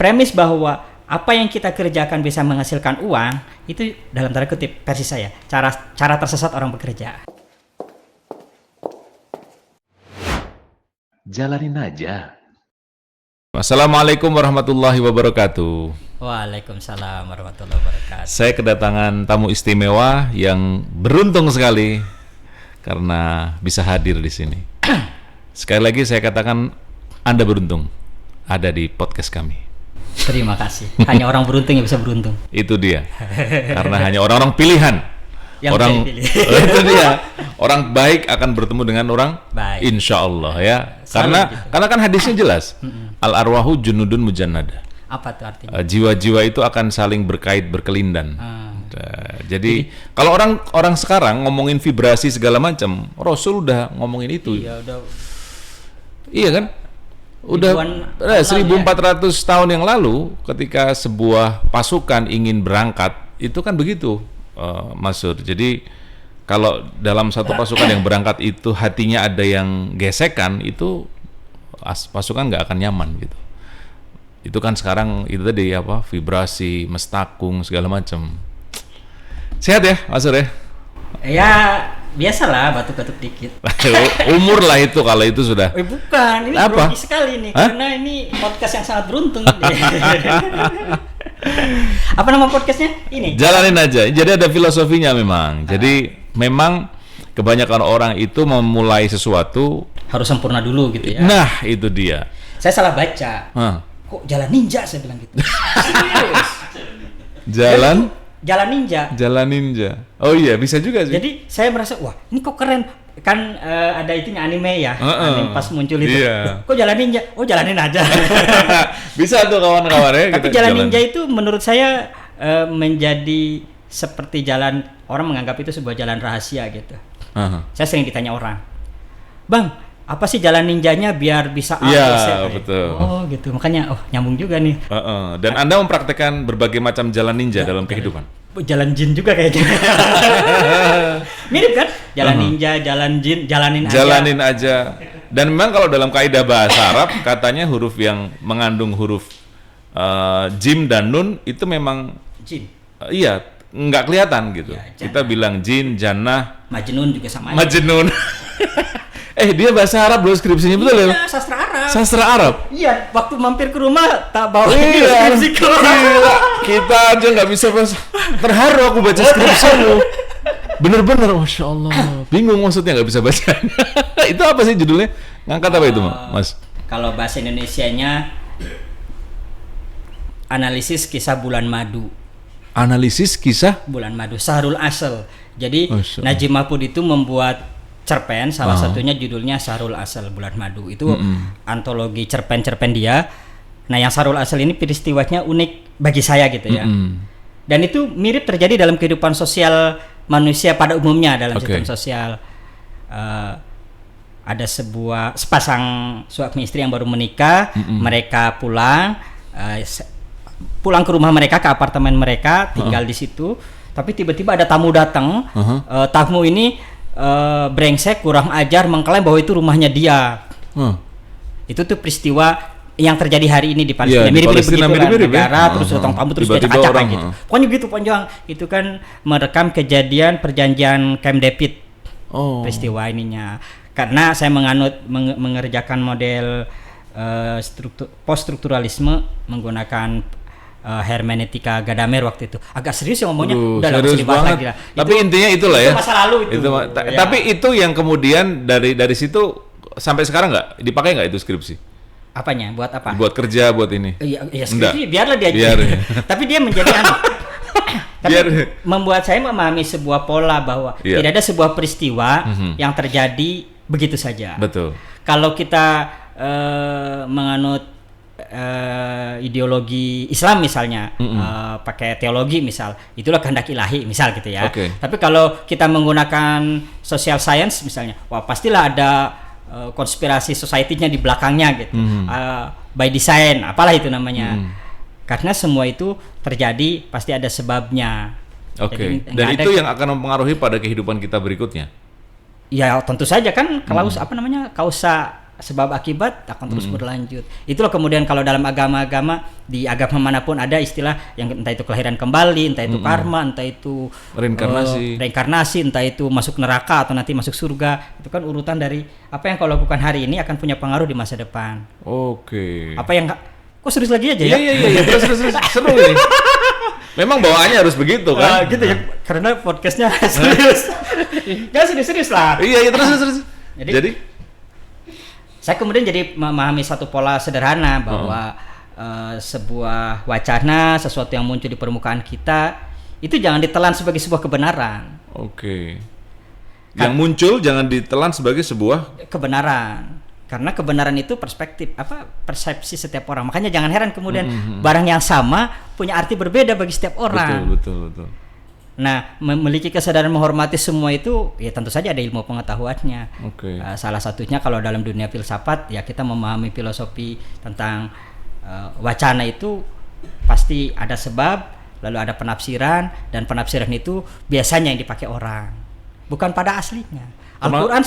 premis bahwa apa yang kita kerjakan bisa menghasilkan uang itu dalam tanda kutip versi saya cara tersesat orang bekerja. Jalanin aja. Assalamualaikum warahmatullahi wabarakatuh. Waalaikumsalam warahmatullahi wabarakatuh. Saya kedatangan tamu istimewa yang beruntung sekali karena bisa hadir di sini. Sekali lagi saya katakan Anda beruntung ada di podcast kami. Terima kasih. Hanya orang beruntung yang bisa beruntung. Itu dia. Karena hanya orang-orang pilihan. Yang orang pilih. itu dia. Orang baik akan bertemu dengan orang baik. Insya Allah ya. Selalu Karena kan hadisnya jelas. Al arwahu junudun mujannada. Apa tuh artinya? Jiwa-jiwa itu akan saling berkait berkelindan. Jadi kalau orang sekarang ngomongin vibrasi segala macam, Rasul udah ngomongin itu. Iya, Iya kan? Udah 1400 tahun yang lalu ketika sebuah pasukan ingin berangkat, itu kan begitu, Mas Sur. Jadi kalau dalam satu pasukan yang berangkat itu hatinya ada yang gesekan, itu pasukan nggak akan nyaman gitu. Itu kan sekarang itu tadi apa, vibrasi, mestakung segala macam. Sehat ya, Mas Sur ya? Ya biasalah, batuk-batuk dikit. Umur lah itu kalau itu sudah. Bukan, ini grogi sekali nih. Hah? Karena ini podcast yang sangat beruntung. Apa nama podcastnya? Ini. Jalanin aja. Jadi ada filosofinya memang. Jadi memang kebanyakan orang itu memulai sesuatu harus sempurna dulu gitu ya. Nah, itu dia. Saya salah baca. Kok jalan ninja saya bilang gitu. Serius. Jalan ninja. Oh iya, bisa juga sih. Jadi saya merasa, wah ini kok keren. Kan ada itunya anime ya. Anime pas muncul itu. Iya. Kok jalan ninja? Oh jalanin aja. Bisa tuh kawan-kawan ya. Tapi jalan ninja itu menurut saya menjadi seperti jalan, orang menganggap itu sebuah jalan rahasia gitu. Saya sering ditanya orang, Bang, apa sih jalan ninjanya biar bisa Iya, betul. Oh gitu, makanya nyambung juga nih. Dan Anda mempraktekkan berbagai macam jalan ninja dalam kehidupan. Jalan jin juga kayaknya. Mirip kan? Jalan ninja, jalan jin, jalanin aja. Dan memang kalau dalam kaidah bahasa Arab katanya huruf yang mengandung huruf jim dan nun itu memang jin. Iya, nggak kelihatan gitu. Ya, kita bilang jin, jannah, majnun juga sama. Majnun. Dia bahasa Arab loh skripsinya, betul ya? Sastra Arab. Sastra Arab. Iya, waktu mampir ke rumah tak bawa skripsi ke kita aja nggak bisa bahasa. Terharu aku baca skripsimu. Bener-bener, Masya Allah. Bingung maksudnya nggak bisa baca. Itu apa sih judulnya? Ngangkat apa itu, Mas? Kalau bahasa Indonesianya analisis kisah bulan madu. Analisis kisah bulan madu, Sahrul Asal. Jadi Najib Mahfud itu membuat cerpen, salah satunya judulnya Sahrul Asal Bulan Madu. Itu antologi cerpen-cerpen dia. Nah, yang Sahrul Asal ini peristiwanya unik bagi saya gitu ya. Dan itu mirip terjadi dalam kehidupan sosial manusia pada umumnya dalam kehidupan sosial. Ada sepasang suami istri yang baru menikah, mereka pulang ke rumah mereka, ke apartemen mereka, tinggal di situ. Tapi tiba-tiba ada tamu datang. Tamu ini brengsek, kurang ajar, mengklaim bahwa itu rumahnya dia. Itu tuh peristiwa yang terjadi hari ini di Palestina. Mirip-mirip begitu kan, negara terus datang tamu terus acak-acak gitu. Pokoknya begitu panjang. Itu kan merekam kejadian perjanjian Camp David. Peristiwa ininya. Karena saya mengerjakan model post-strukturalisme menggunakan hermeneutika Gadamer waktu itu. Agak serius ya ngomongnya. Udah serius banget. Lagi. Tapi intinya itulah ya. Itu masa lalu itu. Ya. Tapi itu yang kemudian dari situ sampai sekarang nggak dipakai nggak itu skripsi? Apanya? Buat apa? Buat kerja, buat ini. Iya skripsi biarlah dia. Tapi dia menjadi tapi membuat saya memahami sebuah pola bahwa tidak ada sebuah peristiwa yang terjadi begitu saja. Betul. Kalau kita menganut ideologi Islam misalnya, pakai teologi misal, itulah kehendak ilahi misal gitu ya. Tapi kalau kita menggunakan social science misalnya, wah pastilah ada konspirasi society-nya di belakangnya gitu. By design, apalah itu namanya. Karena semua itu terjadi pasti ada sebabnya. Dan itu yang akan mempengaruhi pada kehidupan kita berikutnya. Ya tentu saja kan kausa sebab akibat akan terus berlanjut. Itulah kemudian kalau dalam agama-agama, di agama manapun ada istilah yang entah itu kelahiran kembali, entah itu karma, entah itu reinkarnasi, entah itu masuk neraka atau nanti masuk surga. Itu kan urutan dari apa yang kau lakukan hari ini akan punya pengaruh di masa depan. Oke. Apa yang kok serius lagi aja ya? Iya. Terus seru ini. Memang bawaannya harus begitu kan? Gitu ya, karena podcastnya serius. Jangan serius-serius lah. Iya terus. Jadi saya kemudian jadi memahami satu pola sederhana bahwa sebuah wacana, sesuatu yang muncul di permukaan kita itu jangan ditelan sebagai sebuah kebenaran. Oke. Yang muncul jangan ditelan sebagai sebuah kebenaran. Karena kebenaran itu perspektif, persepsi setiap orang. Makanya jangan heran kemudian barang yang sama punya arti berbeda bagi setiap orang. Betul. Nah, memiliki kesadaran menghormati semua itu, ya tentu saja ada ilmu pengetahuannya. Okay. Salah satunya kalau dalam dunia filsafat, ya kita memahami filosofi tentang wacana itu pasti ada sebab, lalu ada penafsiran, dan penafsiran itu biasanya yang dipakai orang, bukan pada aslinya. Al-Quran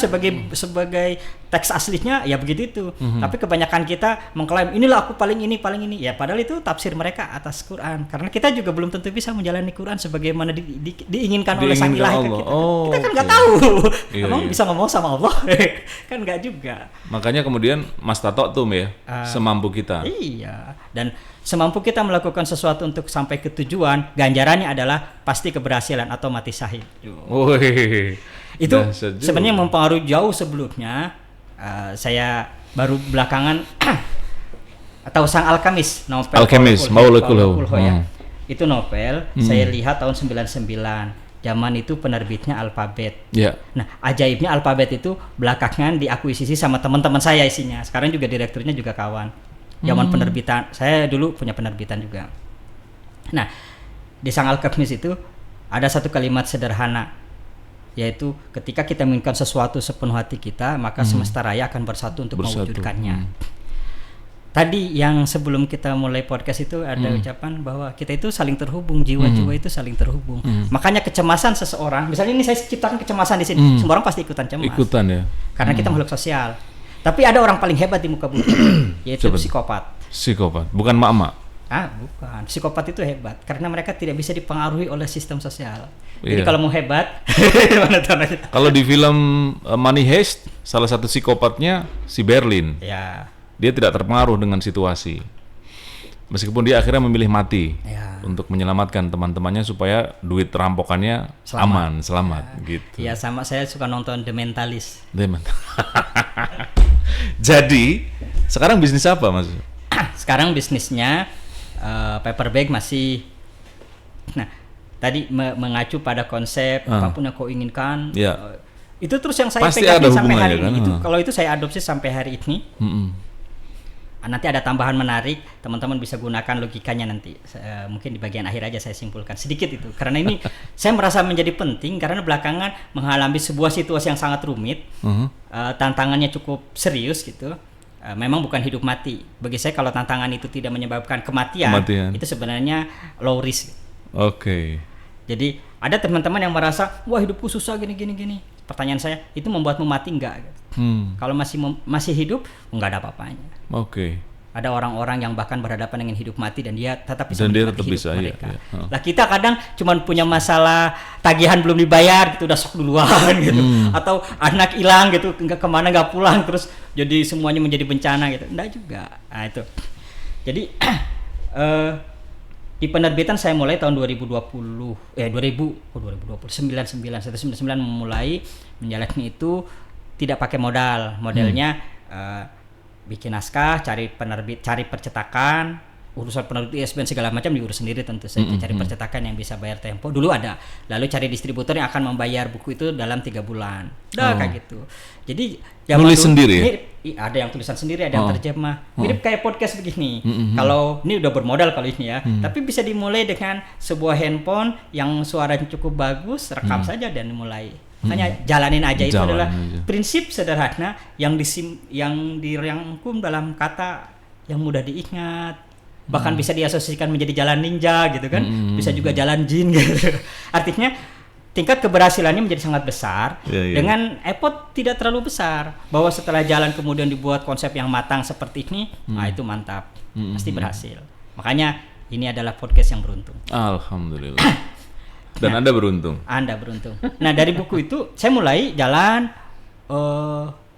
sebagai teks aslinya ya begitu itu. Tapi kebanyakan kita mengklaim inilah aku paling ini. Ya padahal itu tafsir mereka atas Quran. Karena kita juga belum tentu bisa menjalani Quran sebagaimana diinginkan oleh sang ilahi ke kita. Kita kan nggak tahu. Emang bisa ngomong sama Allah? Kan nggak juga. Makanya kemudian mastata'tum ya, semampu kita. Iya. Dan semampu kita melakukan sesuatu untuk sampai ke tujuan, ganjarannya adalah pasti keberhasilan atau mati syahid. Itu sebenarnya mempengaruhi jauh sebelumnya. Saya baru belakangan atau Sang Alkemis, novel Alkemis, Paulo Coelho ya. Itu novel saya lihat tahun 99. Zaman itu penerbitnya Alphabet. Nah, ajaibnya Alphabet itu belakangan diakuisisi sama teman-teman saya isinya. Sekarang juga direkturnya juga kawan. Zaman penerbitan, saya dulu punya penerbitan juga. Nah, di Sang Alkemis itu ada satu kalimat sederhana, yaitu ketika kita menginginkan sesuatu sepenuh hati kita, maka semesta raya akan bersatu untuk mewujudkannya. Tadi yang sebelum kita mulai podcast itu ada ucapan bahwa kita itu saling terhubung, jiwa-jiwa itu saling terhubung. Makanya kecemasan seseorang, misalnya ini saya ciptakan kecemasan di sini, semua orang pasti ikutan cemas. Ya. Karena kita makhluk sosial. Tapi ada orang paling hebat di muka bumi, yaitu psikopat. Psikopat, bukan mak-mak. Bukan. Psikopat itu hebat karena mereka tidak bisa dipengaruhi oleh sistem sosial. Jadi kalau mau hebat, mana tanahnya? Kalau di film Money Heist, salah satu psikopatnya si Berlin. Ya. Dia tidak terpengaruh dengan situasi. Meskipun dia akhirnya memilih mati untuk menyelamatkan teman-temannya supaya duit rampokannya selamat gitu. Ya, sama saya suka nonton The Mentalist. Jadi, sekarang bisnis apa, Mas? Sekarang bisnisnya paperback masih. Nah, tadi mengacu pada konsep apapun yang kau inginkan. Itu terus yang saya pegang sampai hari ini. Kalau itu saya adopsi sampai hari ini. Nanti ada tambahan menarik, teman-teman bisa gunakan logikanya nanti. Mungkin di bagian akhir aja saya simpulkan sedikit itu. Karena ini saya merasa menjadi penting karena belakangan mengalami sebuah situasi yang sangat rumit, tantangannya cukup serius gitu. Memang bukan hidup mati. Bagi saya kalau tantangan itu tidak menyebabkan kematian. Itu sebenarnya low risk. Jadi ada teman-teman yang merasa wah hidupku susah gini. Pertanyaan saya, itu membuatmu mati enggak? Kalau masih hidup, enggak ada apa-apanya. Ada orang-orang yang bahkan berhadapan dengan hidup mati dan dia tetap bisa menikmati hidup mereka. Lah kita kadang cuma punya masalah tagihan belum dibayar gitu, udah sok duluan gitu. Atau anak hilang gitu, kemana nggak pulang, terus jadi semuanya menjadi bencana gitu. Enggak juga. Nah itu. Jadi di penerbitan saya mulai tahun 2099 memulai menjalani itu tidak pakai modelnya bikin naskah, cari penerbit, cari percetakan, urusan penerbit ISBN segala macam diurus sendiri tentu saja. Cari percetakan yang bisa bayar tempo dulu ada, lalu cari distributor yang akan membayar buku itu dalam 3 bulan kayak gitu. Jadi nulis sendiri ada yang tulisan sendiri, ada yang terjemah, mirip kayak podcast begini. Kalau ini udah bermodal kalau ini ya, tapi bisa dimulai dengan sebuah handphone yang suaranya cukup bagus, rekam saja dan mulai. Hanya jalanin aja. Itu adalah prinsip sederhana yang dirangkum dalam kata yang mudah diingat, bahkan bisa diasosiasikan menjadi jalan ninja gitu kan, bisa juga jalan jin gitu. Artinya tingkat keberhasilannya menjadi sangat besar Yeah. dengan effort tidak terlalu besar. Bahwa setelah jalan kemudian dibuat konsep yang matang seperti ini, nah itu mantap, pasti berhasil. Makanya ini adalah podcast yang beruntung. Alhamdulillah. Dan Anda beruntung. Anda beruntung. Nah dari buku itu saya mulai jalan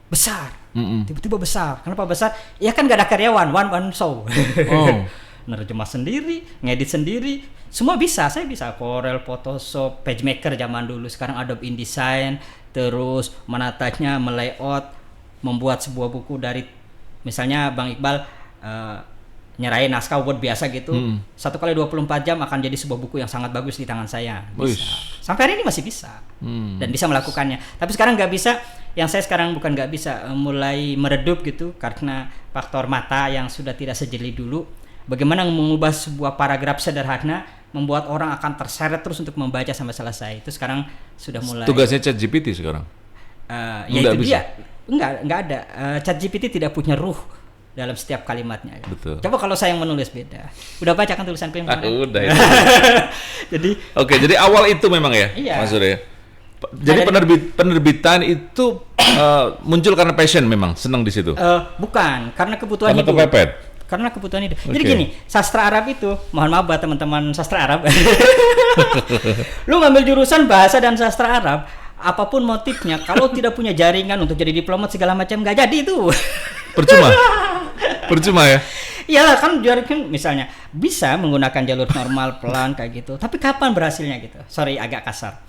besar. Tiba-tiba besar. Kenapa besar? Ya kan gak ada karyawan, one show. Nerjemah sendiri, ngedit sendiri, semua bisa. Saya bisa Corel, Photoshop, PageMaker zaman dulu. Sekarang Adobe InDesign, terus menatanya, melayout, membuat sebuah buku dari misalnya Bang Iqbal nyerahin naskah Word biasa gitu. 1 kali 24 jam akan jadi sebuah buku yang sangat bagus di tangan saya. Bisa. Sampai hari ini masih bisa. Dan bisa melakukannya. Tapi sekarang nggak bisa. Yang saya sekarang bukan nggak bisa, mulai meredup gitu karena faktor mata yang sudah tidak sejeli dulu. Bagaimana mengubah sebuah paragraf sederhana membuat orang akan terseret terus untuk membaca sampai selesai. Itu sekarang sudah mulai. Tugasnya ChatGPT sekarang. Ya itu bisa. Enggak ada. ChatGPT tidak punya ruh dalam setiap kalimatnya. Betul. Coba kalau saya yang menulis beda. Udah baca kan tulisanku yang kemarin? Udah itu. Jadi jadi awal itu memang ya, iya. Mas Surya. Jadi penerbitan itu muncul karena passion, memang senang di situ. Bukan, karena kebutuhan karena hidup. kepepet. Karena kebutuhan hidup. Jadi gini, sastra Arab itu, mohon maaf buat teman-teman sastra Arab. Lu ngambil jurusan bahasa dan sastra Arab, apapun motifnya, kalau tidak punya jaringan untuk jadi diplomat segala macam, nggak jadi itu. Percuma ya? Iyalah kan jaringan misalnya bisa menggunakan jalur normal pelan kayak gitu. Tapi kapan berhasilnya gitu? Sorry agak kasar.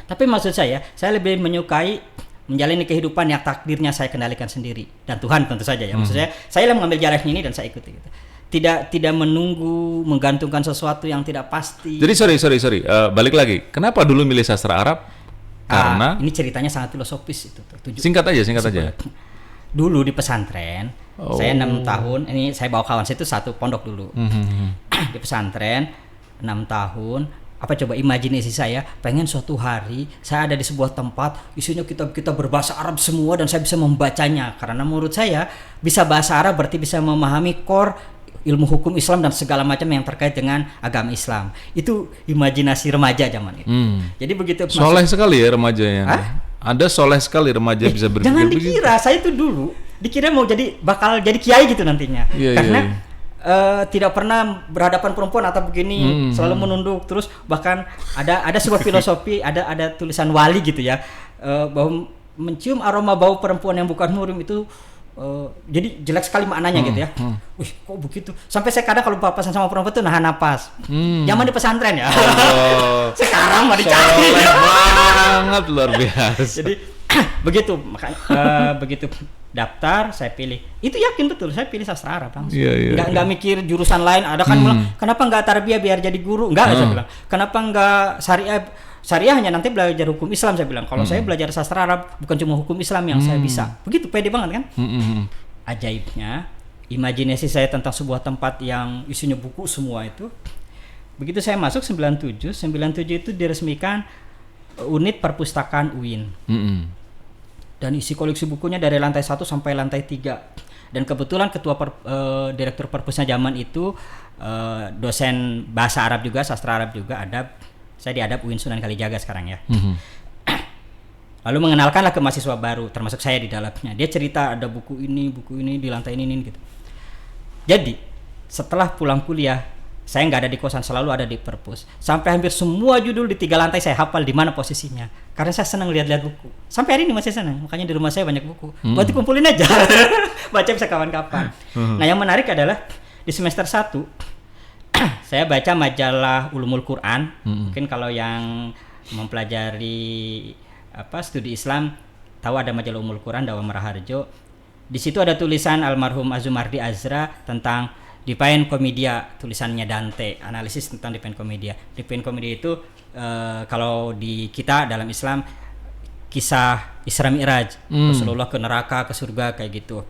Tapi maksud saya lebih menyukai menjalani kehidupan yang takdirnya saya kendalikan sendiri dan Tuhan tentu saja ya. Maksud saya mengambil jalan ini dan saya ikuti gitu. Tidak menunggu, menggantungkan sesuatu yang tidak pasti. Jadi sorry, balik lagi. Kenapa dulu milih sastra Arab? Karena ini ceritanya sangat filosofis itu. Singkat aja. Dulu di pesantren, saya 6 tahun. Ini saya bawa kawan saya itu satu pondok dulu. Di pesantren 6 tahun. Apa coba imajinasi saya, pengen suatu hari saya ada di sebuah tempat isinya kitab-kitab berbahasa Arab semua dan saya bisa membacanya, karena menurut saya bisa bahasa Arab berarti bisa memahami core ilmu hukum Islam dan segala macam yang terkait dengan agama Islam. Itu imajinasi remaja zaman itu. Jadi begitu soleh sekali ya remajanya. Ada soleh sekali remaja bisa berpikir. Jangan dikira saya itu dulu dikira mau bakal jadi kiai gitu nantinya. Karena tidak pernah berhadapan perempuan atau begini, selalu menunduk terus. Bahkan ada sebuah filosofi, ada tulisan wali gitu ya, bahwa mencium aroma bau perempuan yang bukan murim itu jadi jelek sekali maknanya gitu ya. Wih kok begitu, sampai saya kadang kalau papasan sama perempuan tuh nahan napas. Zaman di pesantren ya. Sekarang mah dicari banget, luar biasa. Jadi begitu, makanya begitu daftar saya pilih, itu yakin betul saya pilih sastra Arab langsung. Nggak mikir jurusan lain. Ada kan bilang kenapa nggak tarbiyah biar jadi guru, saya bilang kenapa nggak syariah hanya nanti belajar hukum Islam. Saya bilang kalau saya belajar sastra Arab bukan cuma hukum Islam yang saya bisa. Begitu pede banget kan. Ajaibnya imajinasi saya tentang sebuah tempat yang isinya buku semua itu, begitu saya masuk 97 itu diresmikan unit perpustakaan UIN. Dan isi koleksi bukunya dari lantai 1 sampai lantai 3. Dan kebetulan ketua direktur perpusnya zaman itu dosen bahasa Arab juga, sastra Arab juga, adab. Saya di adab UIN Sunan Kalijaga sekarang ya. Lalu mengenalkanlah ke mahasiswa baru, termasuk saya di dalamnya. Dia cerita ada buku ini di lantai ini gitu. Jadi setelah pulang kuliah, saya nggak ada di kosan, selalu ada di perpus. Sampai hampir semua judul di 3 lantai saya hafal di mana posisinya. Karena saya senang lihat-lihat buku. Sampai hari ini masih senang. Makanya di rumah saya banyak buku. Buat dikumpulin aja. Baca bisa kapan-kapan. Nah yang menarik adalah di semester 1 saya baca majalah Ulumul Quran. Mungkin kalau yang mempelajari studi Islam tahu ada majalah Ulumul Quran Dawa Maraharjo. Di situ ada tulisan almarhum Azumardi Azra tentang Divine Commedia, tulisannya Dante, analisis tentang Divine Commedia. Divine Commedia itu kalau di kita dalam Islam kisah Isra Mi'raj, Rasulullah ke neraka, ke surga kayak gitu.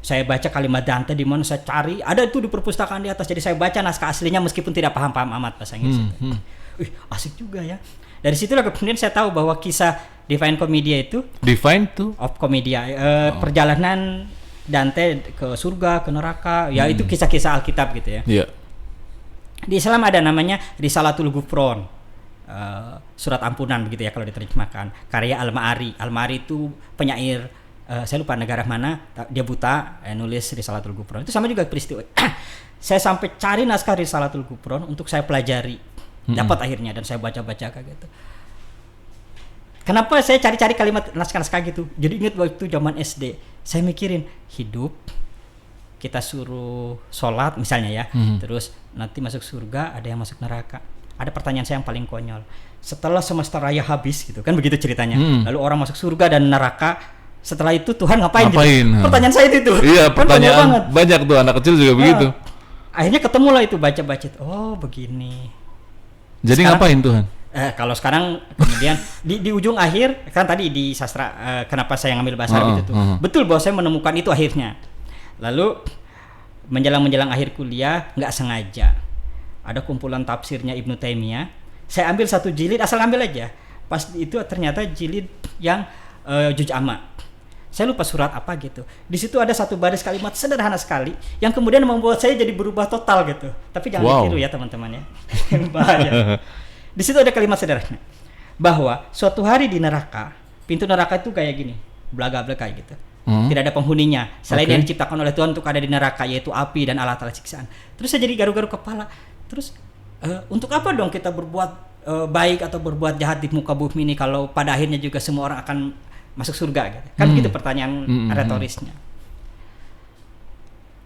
Saya baca kalimat Dante di mana saya cari, ada itu di perpustakaan di atas. Jadi saya baca naskah aslinya meskipun tidak paham-paham amat bahasa Inggris. Wih, asik juga ya. Dari situlah kemudian saya tahu bahwa kisah Divine Commedia itu perjalanan Dante ke surga, ke neraka, ya itu kisah-kisah Alkitab gitu ya. Di Islam ada namanya Risalatul Ghufron, surat ampunan begitu ya kalau diterjemahkan, karya Al-Ma'ari. Al-Ma'ari itu penyair, saya lupa negara mana, dia buta, nulis Risalatul Ghufron. Itu sama juga peristiwa. Saya sampai cari naskah Risalatul Ghufron untuk saya pelajari, dapat akhirnya, dan saya baca-baca kayak gitu. Kenapa saya cari-cari kalimat naskah-naskah gitu? Jadi ingat waktu zaman SD, saya mikirin hidup, kita suruh sholat misalnya ya, terus nanti masuk surga, ada yang masuk neraka. Ada pertanyaan saya yang paling konyol. Setelah semesta raya habis gitu kan, begitu ceritanya. Lalu orang masuk surga dan neraka. Setelah itu Tuhan ngapain? Gitu? Pertanyaan saya itu. Iya, pertanyaan banyak tuh, anak kecil juga begitu. Akhirnya ketemulah itu, baca-baca. Oh begini. Jadi sekarang, ngapain Tuhan? Kalau sekarang kemudian di ujung akhir kan tadi di sastra, kenapa saya ngambil bahasa Arab itu tuh. Betul bahwa saya menemukan itu akhirnya. Lalu menjelang akhir kuliah nggak sengaja ada kumpulan tafsirnya Ibnu Taimiyah. Saya ambil satu jilid, asal ambil aja. Pas itu ternyata jilid yang Juz Amma. Saya lupa surat apa gitu. Di situ ada satu baris kalimat sederhana sekali yang kemudian membuat saya jadi berubah total gitu. Tapi jangan ditiru ya teman-teman ya. Bahaya. Di situ ada kalimat sederhana bahwa suatu hari di neraka, pintu neraka itu kayak gini, belaga-belaga gitu. Tidak ada penghuninya selain yang diciptakan oleh Tuhan untuk ada di neraka, yaitu api dan alat-alat siksaan. Terus saya jadi garu-garu kepala. Terus untuk apa dong kita berbuat baik atau berbuat jahat di muka bumi ini kalau pada akhirnya juga semua orang akan masuk surga gitu. Kan begitu pertanyaan retorisnya.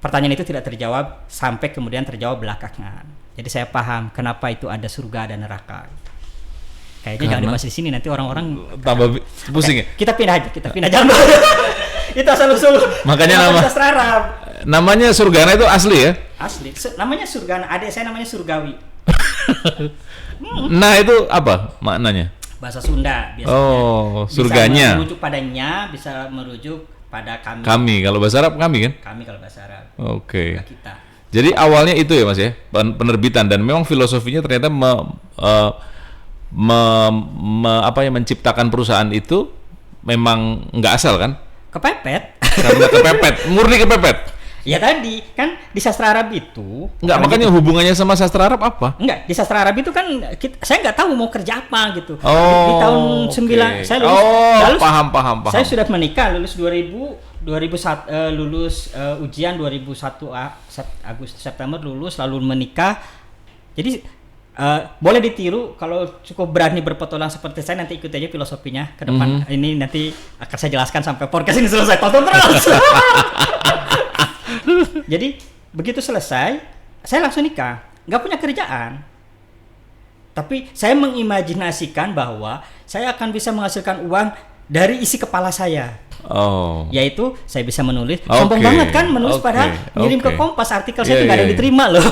Pertanyaan itu tidak terjawab sampai kemudian terjawab belakangan. Jadi saya paham kenapa itu ada surga dan neraka. Kayaknya jangan dibahas di sini, nanti orang-orang tambah pusing ya. Kita pindah jangan. Itu asal-usul. Makanya sastra Arab. Namanya Surgana itu asli ya? Asli. Namanya Surgana. Adik saya namanya Surgawi. Nah itu apa maknanya? Bahasa Sunda biasanya. Oh, surganya. Bisa merujuk padanya, bisa merujuk pada kami. Kami, kalau bahasa Arab kami kan? Kami kalau bahasa Arab. Oke. Kita. Jadi awalnya itu ya Mas ya, penerbitan, dan memang filosofinya ternyata menciptakan perusahaan itu memang nggak asal kan? Kepepet. Karena kepepet, murni kepepet. Ya tadi kan di sastra Arab itu nggak, makanya gitu. Hubungannya sama sastra Arab apa? Enggak, di sastra Arab itu kan saya nggak tahu mau kerja apa gitu. Oh, di tahun 9 saya lulus. Paham. Saya sudah menikah, lulus 2001, lulus ujian 2001 Agustus September lulus, lalu menikah. Jadi boleh ditiru kalau cukup berani berpetualang seperti saya, nanti ikut aja filosofinya ke depan. Ini nanti akan saya jelaskan sampai podcast ini selesai. Tonton terus. Jadi begitu selesai, saya langsung nikah, nggak punya kerjaan. Tapi saya mengimajinasikan bahwa saya akan bisa menghasilkan uang dari isi kepala saya. Oh. Yaitu saya bisa menulis. Sombong banget kan menulis, padahal ngirim ke Kompas artikel saya nggak ada yang diterima loh.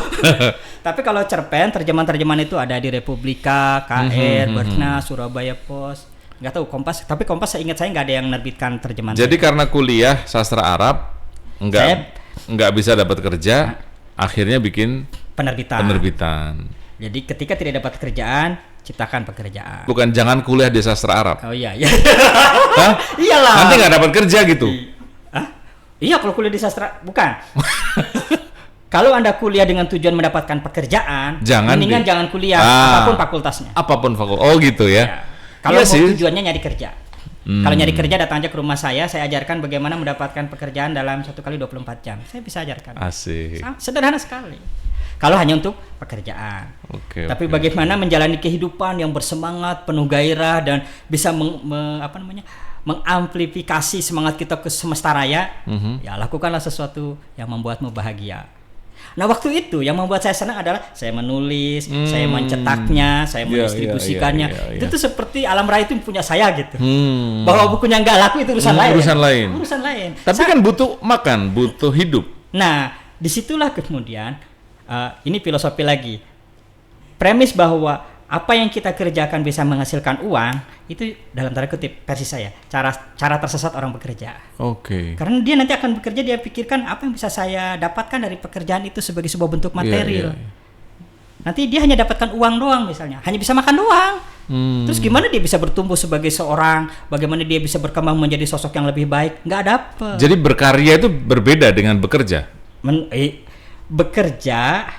Tapi kalau cerpen, terjemahan itu ada di Republika, KR, Berna, Surabaya Post. Nggak tahu Kompas, tapi Kompas saya ingat saya nggak ada yang menerbitkan terjemahan. Jadi karena kuliah sastra Arab nggak bisa dapat kerja, akhirnya bikin penerbitan. Jadi ketika tidak dapat kerjaan, ciptakan pekerjaan. Bukan jangan kuliah di sastra Arab. Oh iya. Hah? Iyalah. Nanti nggak dapat kerja gitu. Iya kalau kuliah di sastra, bukan. Kalau Anda kuliah dengan tujuan mendapatkan pekerjaan, mendingan jangan kuliah apapun fakultasnya. Apapun fakultas. Oh gitu ya. Kalau tujuannya nyari kerja. Kalau nyari kerja datang aja ke rumah saya ajarkan bagaimana mendapatkan pekerjaan dalam 1 kali 24 jam. Saya bisa ajarkan. Asik. Sederhana sekali. Kalau hanya untuk pekerjaan. Tapi bagaimana menjalani kehidupan yang bersemangat, penuh gairah, dan bisa mengamplifikasi semangat kita ke semesta raya, ya lakukanlah sesuatu yang membuatmu bahagia. Nah waktu itu yang membuat saya senang adalah saya menulis, saya mencetaknya, saya mendistribusikannya. Itu tuh seperti alam raya itu punya saya gitu. Bahwa bukunya nggak laku itu urusan lain. Urusan lain. Tapi kan butuh makan, butuh hidup. Nah disitulah kemudian ini filosofi lagi. Premis bahwa apa yang kita kerjakan bisa menghasilkan uang, itu dalam tanda kutip versi saya, cara tersesat orang bekerja. Karena dia nanti akan bekerja, dia pikirkan apa yang bisa saya dapatkan dari pekerjaan itu sebagai sebuah bentuk material. Nanti dia hanya dapatkan uang doang misalnya, hanya bisa makan doang. Terus gimana dia bisa bertumbuh sebagai seorang, bagaimana dia bisa berkembang menjadi sosok yang lebih baik? Nggak dapet. Jadi berkarya itu berbeda dengan bekerja? Bekerja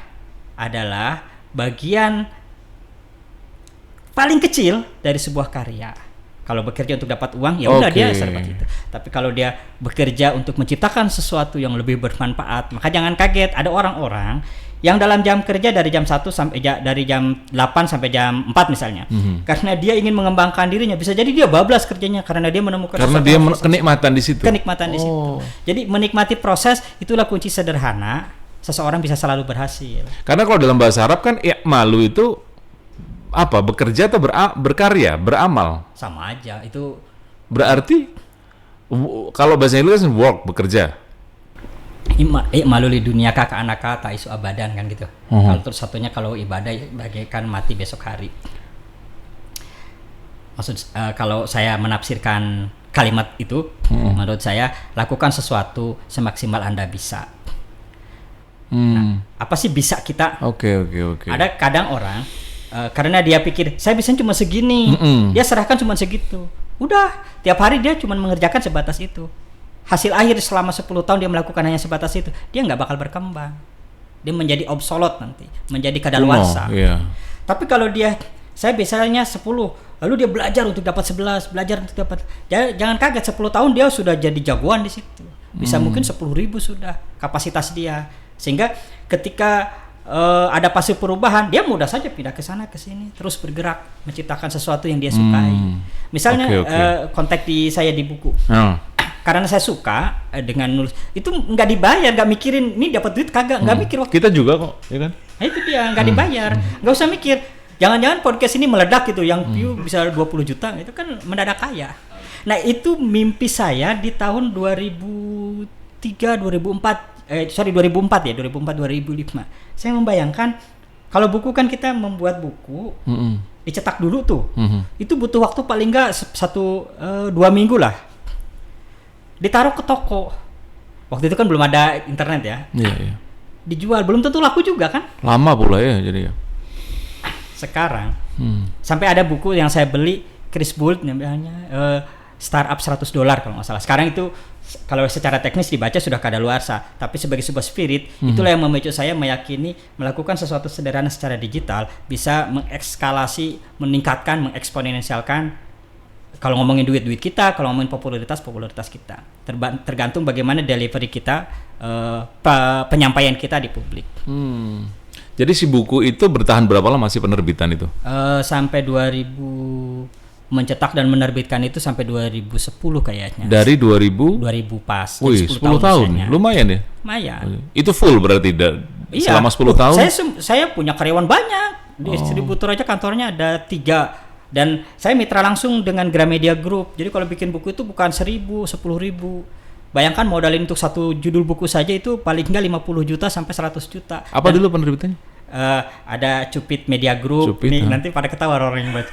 adalah bagian paling kecil dari sebuah karya. Kalau bekerja untuk dapat uang, ya udah dia serba itu. Tapi kalau dia bekerja untuk menciptakan sesuatu yang lebih bermanfaat, maka jangan kaget ada orang-orang yang dalam jam kerja dari jam 1 sampai dari jam 8 sampai jam 4 misalnya. Karena dia ingin mengembangkan dirinya, bisa jadi dia bablas kerjanya karena dia menemukan kenikmatan di situ. Kenikmatan di situ. Jadi menikmati proses itulah kunci sederhana seseorang bisa selalu berhasil. Karena kalau dalam bahasa Arab kan i'malu itu apa? Bekerja atau berkarya, beramal? Sama aja, itu berarti kalau bahasa Inggris work, bekerja. I'malu li dunia ka anaka ta'isu abadan kan gitu. Kalau terus satunya kalau ibadah bagaikan mati besok hari. Maksud kalau saya menafsirkan kalimat itu, menurut saya lakukan sesuatu semaksimal Anda bisa. Nah, apa sih bisa kita? Oke. Ada kadang orang karena dia pikir saya bisa cuma segini, dia serahkan cuma segitu. Udah, tiap hari dia cuma mengerjakan sebatas itu. Hasil akhir selama 10 tahun dia melakukan hanya sebatas itu, dia nggak bakal berkembang. Dia menjadi obsolete nanti, menjadi kadaluarsa. Tapi kalau saya biasanya 10, lalu dia belajar untuk dapat 11, belajar untuk dapat, jangan kaget 10 tahun dia sudah jadi jagoan di situ. Bisa mungkin 10.000 sudah kapasitas dia. Sehingga ketika ada fase perubahan, dia mudah saja pindah ke sana ke sini, terus bergerak menciptakan sesuatu yang dia sukai. Misalnya konteks saya di buku. Karena saya suka dengan nulis, itu nggak dibayar, nggak mikirin ini dapat duit kagak, nggak mikir waktu. Kita juga kok, ya kan? Nah, itu dia nggak dibayar, nggak usah mikir. Jangan-jangan podcast ini meledak gitu, yang view bisa 20 juta, itu kan mendadak kaya. Nah itu mimpi saya di tahun 2004 ya, 2005. Saya membayangkan kalau buku kan kita membuat buku, dicetak dulu tuh, itu butuh waktu paling nggak 1-2 minggu lah. Ditaruh ke toko. Waktu itu kan belum ada internet ya. Iya. Dijual, belum tentu laku juga kan? Lama pula ya jadi ya. Sekarang sampai ada buku yang saya beli, Chris Bolt namanya, Startup $100 kalau nggak salah. Sekarang itu kalau secara teknis dibaca sudah kadaluarsa, tapi sebagai sebuah spirit, itulah yang memicu saya meyakini melakukan sesuatu sederhana secara digital bisa mengekskalasi, meningkatkan, mengeksponensialkan. Kalau ngomongin duit kita, kalau ngomongin popularitas kita, tergantung bagaimana delivery kita, penyampaian kita di publik. Jadi si buku itu bertahan berapa lama sih penerbitan itu? Sampai 2000, mencetak dan menerbitkan itu sampai 2010 kayaknya. Dari 2000 pas. Wih, 10 tahun. Lumayan ya? Lumayan. Itu full berarti selama 10 tahun? Saya punya karyawan banyak. Di distributor aja kantornya ada 3. Dan saya mitra langsung dengan Gramedia Group. Jadi kalau bikin buku itu bukan 1.000, 10.000. Bayangkan modalin untuk satu judul buku saja itu paling nggak 50 juta sampai 100 juta. Apa dulu penerbitannya? Ada Cupid Media Group. Nih, nanti pada ketawa orang yang baca.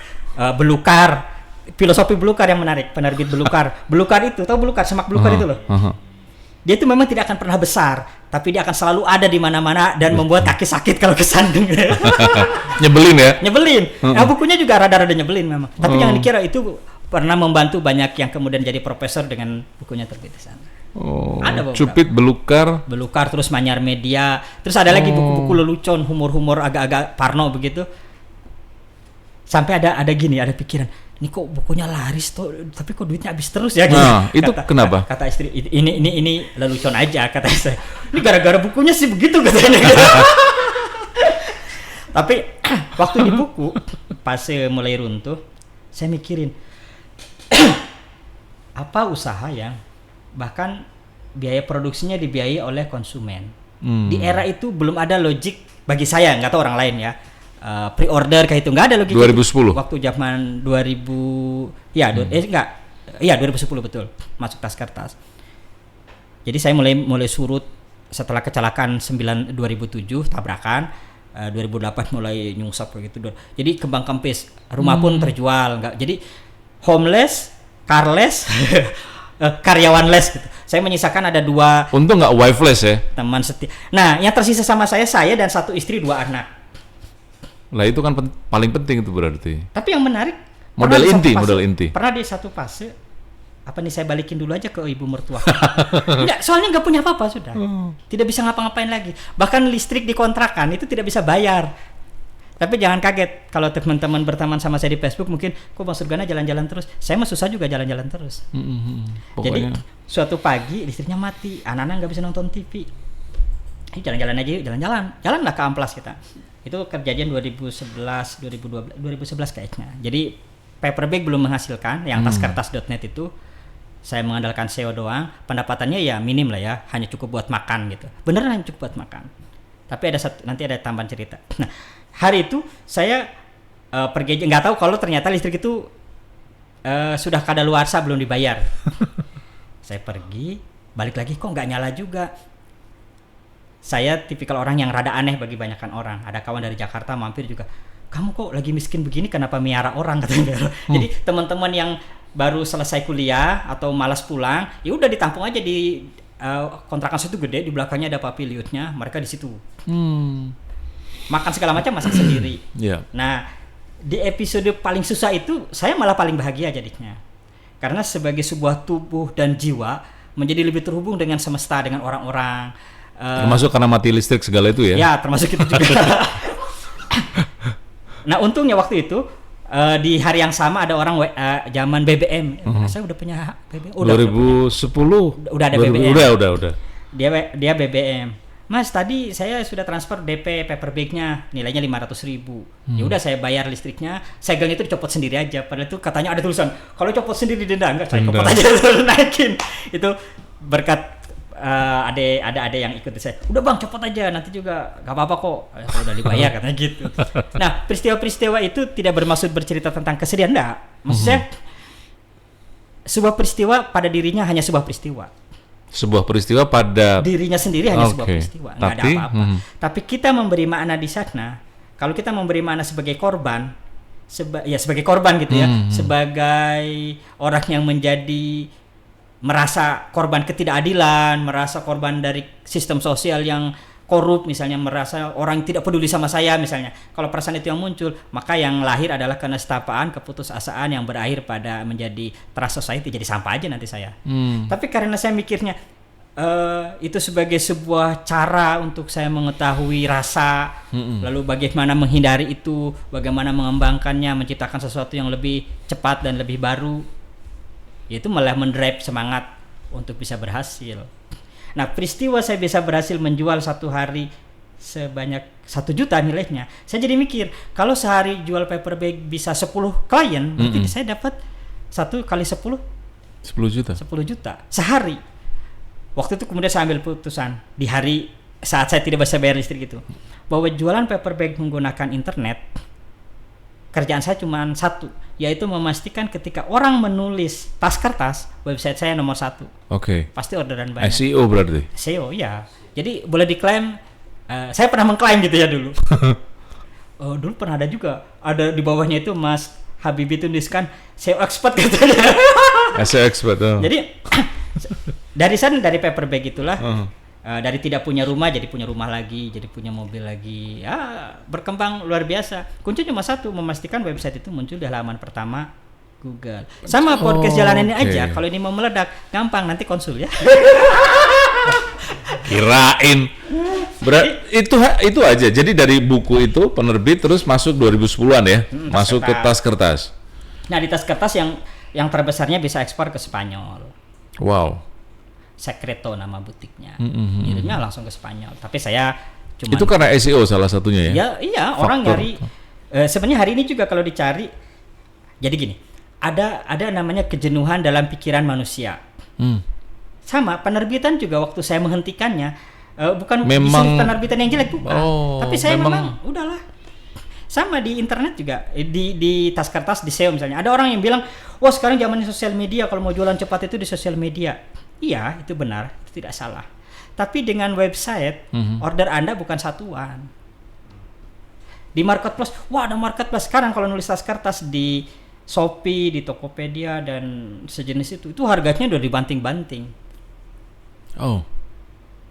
Belukar. Filosofi Belukar yang menarik. Penerbit Belukar. Belukar itu, tahu Belukar? Semak Belukar itu loh. Dia itu memang tidak akan pernah besar, tapi dia akan selalu ada di mana-mana dan membuat kaki sakit kalau kesandung. Nyebelin ya? Nyebelin. Nah, bukunya juga rada-rada nyebelin memang. Tapi jangan dikira itu pernah membantu banyak yang kemudian jadi profesor dengan bukunya terbit di sana. Ada beberapa. Cupid, Belukar, terus Manyar Media, terus ada lagi buku-buku lelucon, humor-humor agak-agak parno begitu. Sampai ada pikiran, ini kok bukunya laris tuh, tapi kok duitnya habis terus ya gitu. Nah, itu kenapa? Kata istri, ini lelucon aja, kata istri. Ini gara-gara bukunya sih begitu katanya. Tapi waktu di buku pas mulai runtuh, saya mikirin apa usaha yang bahkan biaya produksinya dibiayai oleh konsumen. Di era itu belum ada logik bagi saya, nggak tahu orang lain ya. Pre-order kayak itu nggak ada logika. 2010. Waktu zaman 2000 ya 2010 betul masuk tas kertas. Jadi saya mulai surut setelah kecelakaan 2007 tabrakan, 2008 mulai nyungsep begitu. Jadi kembang kempis, rumah pun terjual, nggak. Jadi homeless, carless, karyawanless gitu. Saya menyisakan ada 2. Untung nggak wifeless ya. Teman setia. Nah, yang tersisa sama saya dan 1 istri 2 anak. Lah itu kan paling penting itu berarti. Tapi yang menarik modal inti. Pernah di satu fase apa nih saya balikin dulu aja ke ibu mertua. Enggak, soalnya nggak punya apa-apa sudah. Tidak bisa ngapa-ngapain lagi. Bahkan listrik di kontrakan itu tidak bisa bayar. Tapi jangan kaget kalau teman-teman berteman sama saya di Facebook mungkin kok Bang Surgana jalan-jalan terus. Saya mah susah juga jalan-jalan terus. Jadi suatu pagi listriknya mati, anak-anak nggak bisa nonton TV. Jalan-jalan aja yuk, jalanlah ke Amplas kita. Itu kejadian 2011 kayaknya. Jadi Paperbag belum menghasilkan, yang taskertas.net itu saya mengandalkan SEO doang, pendapatannya ya minim lah ya, hanya cukup buat makan gitu. Beneran hanya cukup buat makan. Tapi nanti ada tambahan cerita. Nah, hari itu saya pergi aja, nggak tahu kalau ternyata listrik itu sudah kadaluarsa belum dibayar. Saya pergi, balik lagi kok nggak nyala juga. Saya tipikal orang yang rada aneh bagi banyakan orang. Ada kawan dari Jakarta mampir juga. Kamu kok lagi miskin begini kenapa miara orang katanya. Jadi teman-teman yang baru selesai kuliah atau malas pulang, ya udah ditampung aja di kontrakan situ gede, di belakangnya ada paviliutnya, mereka di situ. Makan segala macam masak sendiri. Nah, di episode paling susah itu saya malah paling bahagia jadinya. Karena sebagai sebuah tubuh dan jiwa menjadi lebih terhubung dengan semesta, dengan orang-orang. Termasuk karena mati listrik segala itu ya? Ya, termasuk itu juga. Nah, untungnya waktu itu di hari yang sama ada orang zaman BBM. Saya udah punya BBM. 2010. Udah ada BBM. Udah. Dia BBM. Mas, tadi saya sudah transfer DP Paperbag-nya, nilainya 500.000. Ya udah saya bayar listriknya. Segelnya itu dicopot sendiri aja. Padahal itu katanya ada tulisan, kalau copot sendiri denda. Enggak, saya copot aja naikin. Itu berkat ada yang ikut saya. Udah Bang, copot aja, nanti juga gak apa-apa kok. Udah dibayar katanya gitu. Nah, peristiwa-peristiwa itu tidak bermaksud bercerita tentang kesedihan, enggak. Maksudnya sebuah peristiwa pada dirinya hanya sebuah peristiwa. Sebuah peristiwa pada dirinya sendiri hanya sebuah peristiwa, nggak ada apa-apa. Tapi kita memberi makna di sana. Kalau kita memberi makna sebagai korban, sebagai korban gitu ya, sebagai orang yang menjadi merasa korban ketidakadilan, merasa korban dari sistem sosial yang korup, misalnya merasa orang tidak peduli sama saya misalnya. Kalau perasaan itu yang muncul, maka yang lahir adalah kenestapaan, keputusasaan yang berakhir pada menjadi trust society, jadi sampah aja nanti saya. Tapi karena saya mikirnya itu sebagai sebuah cara untuk saya mengetahui rasa, lalu bagaimana menghindari itu, bagaimana mengembangkannya, menciptakan sesuatu yang lebih cepat dan lebih baru, itu malah mendrive semangat untuk bisa berhasil. Nah, peristiwa saya bisa berhasil menjual satu hari sebanyak 1 juta nilainya. Saya jadi mikir, kalau sehari jual Paperbag bisa 10 klien, berarti saya dapat 1 kali 10 10 juta sehari. Waktu itu kemudian saya ambil putusan di hari saat saya tidak bisa bayar listrik itu, bahwa jualan Paperbag menggunakan internet, kerjaan saya cuma satu, yaitu memastikan ketika orang menulis tas kertas, website saya nomor 1. Pasti orderan banyak. SEO berarti? SEO ya. Jadi boleh diklaim, saya pernah mengklaim gitu ya dulu. Dulu pernah ada juga, ada di bawahnya itu Mas Habibie tuliskan SEO expert katanya. SEO expert. Jadi dari sana, dari Paperbag itulah, dari tidak punya rumah jadi punya rumah lagi, jadi punya mobil lagi, ya berkembang luar biasa. Kunci cuma satu, memastikan website itu muncul di halaman pertama Google. Sama podcast jalan ini aja, kalau ini mau meledak gampang, nanti konsul ya. Kirain itu aja. Jadi dari buku itu penerbit terus masuk 2010-an ya, masuk ke tas kertas. Nah, di tas kertas yang terbesarnya bisa ekspor ke Spanyol. Wow. Secreto nama butiknya, ngirimnya langsung ke Spanyol. Tapi saya cuma itu karena SEO salah satunya ya. Iya, orang nyari. Sebenarnya hari ini juga kalau dicari, jadi gini, ada namanya kejenuhan dalam pikiran manusia. Sama penerbitan juga, waktu saya menghentikannya, bukan isu penerbitan yang jelek bukan, tapi saya memang udahlah. Sama di internet juga, di tas kertas, di SEO misalnya, ada orang yang bilang, wah sekarang zamannya sosial media, kalau mau jualan cepat itu di sosial media. Iya, itu benar, itu tidak salah. Tapi dengan website, order Anda bukan satuan. Di marketplace, wah ada marketplace sekarang kalau nulis tas kertas di Shopee, di Tokopedia dan sejenis itu harganya udah dibanting-banting.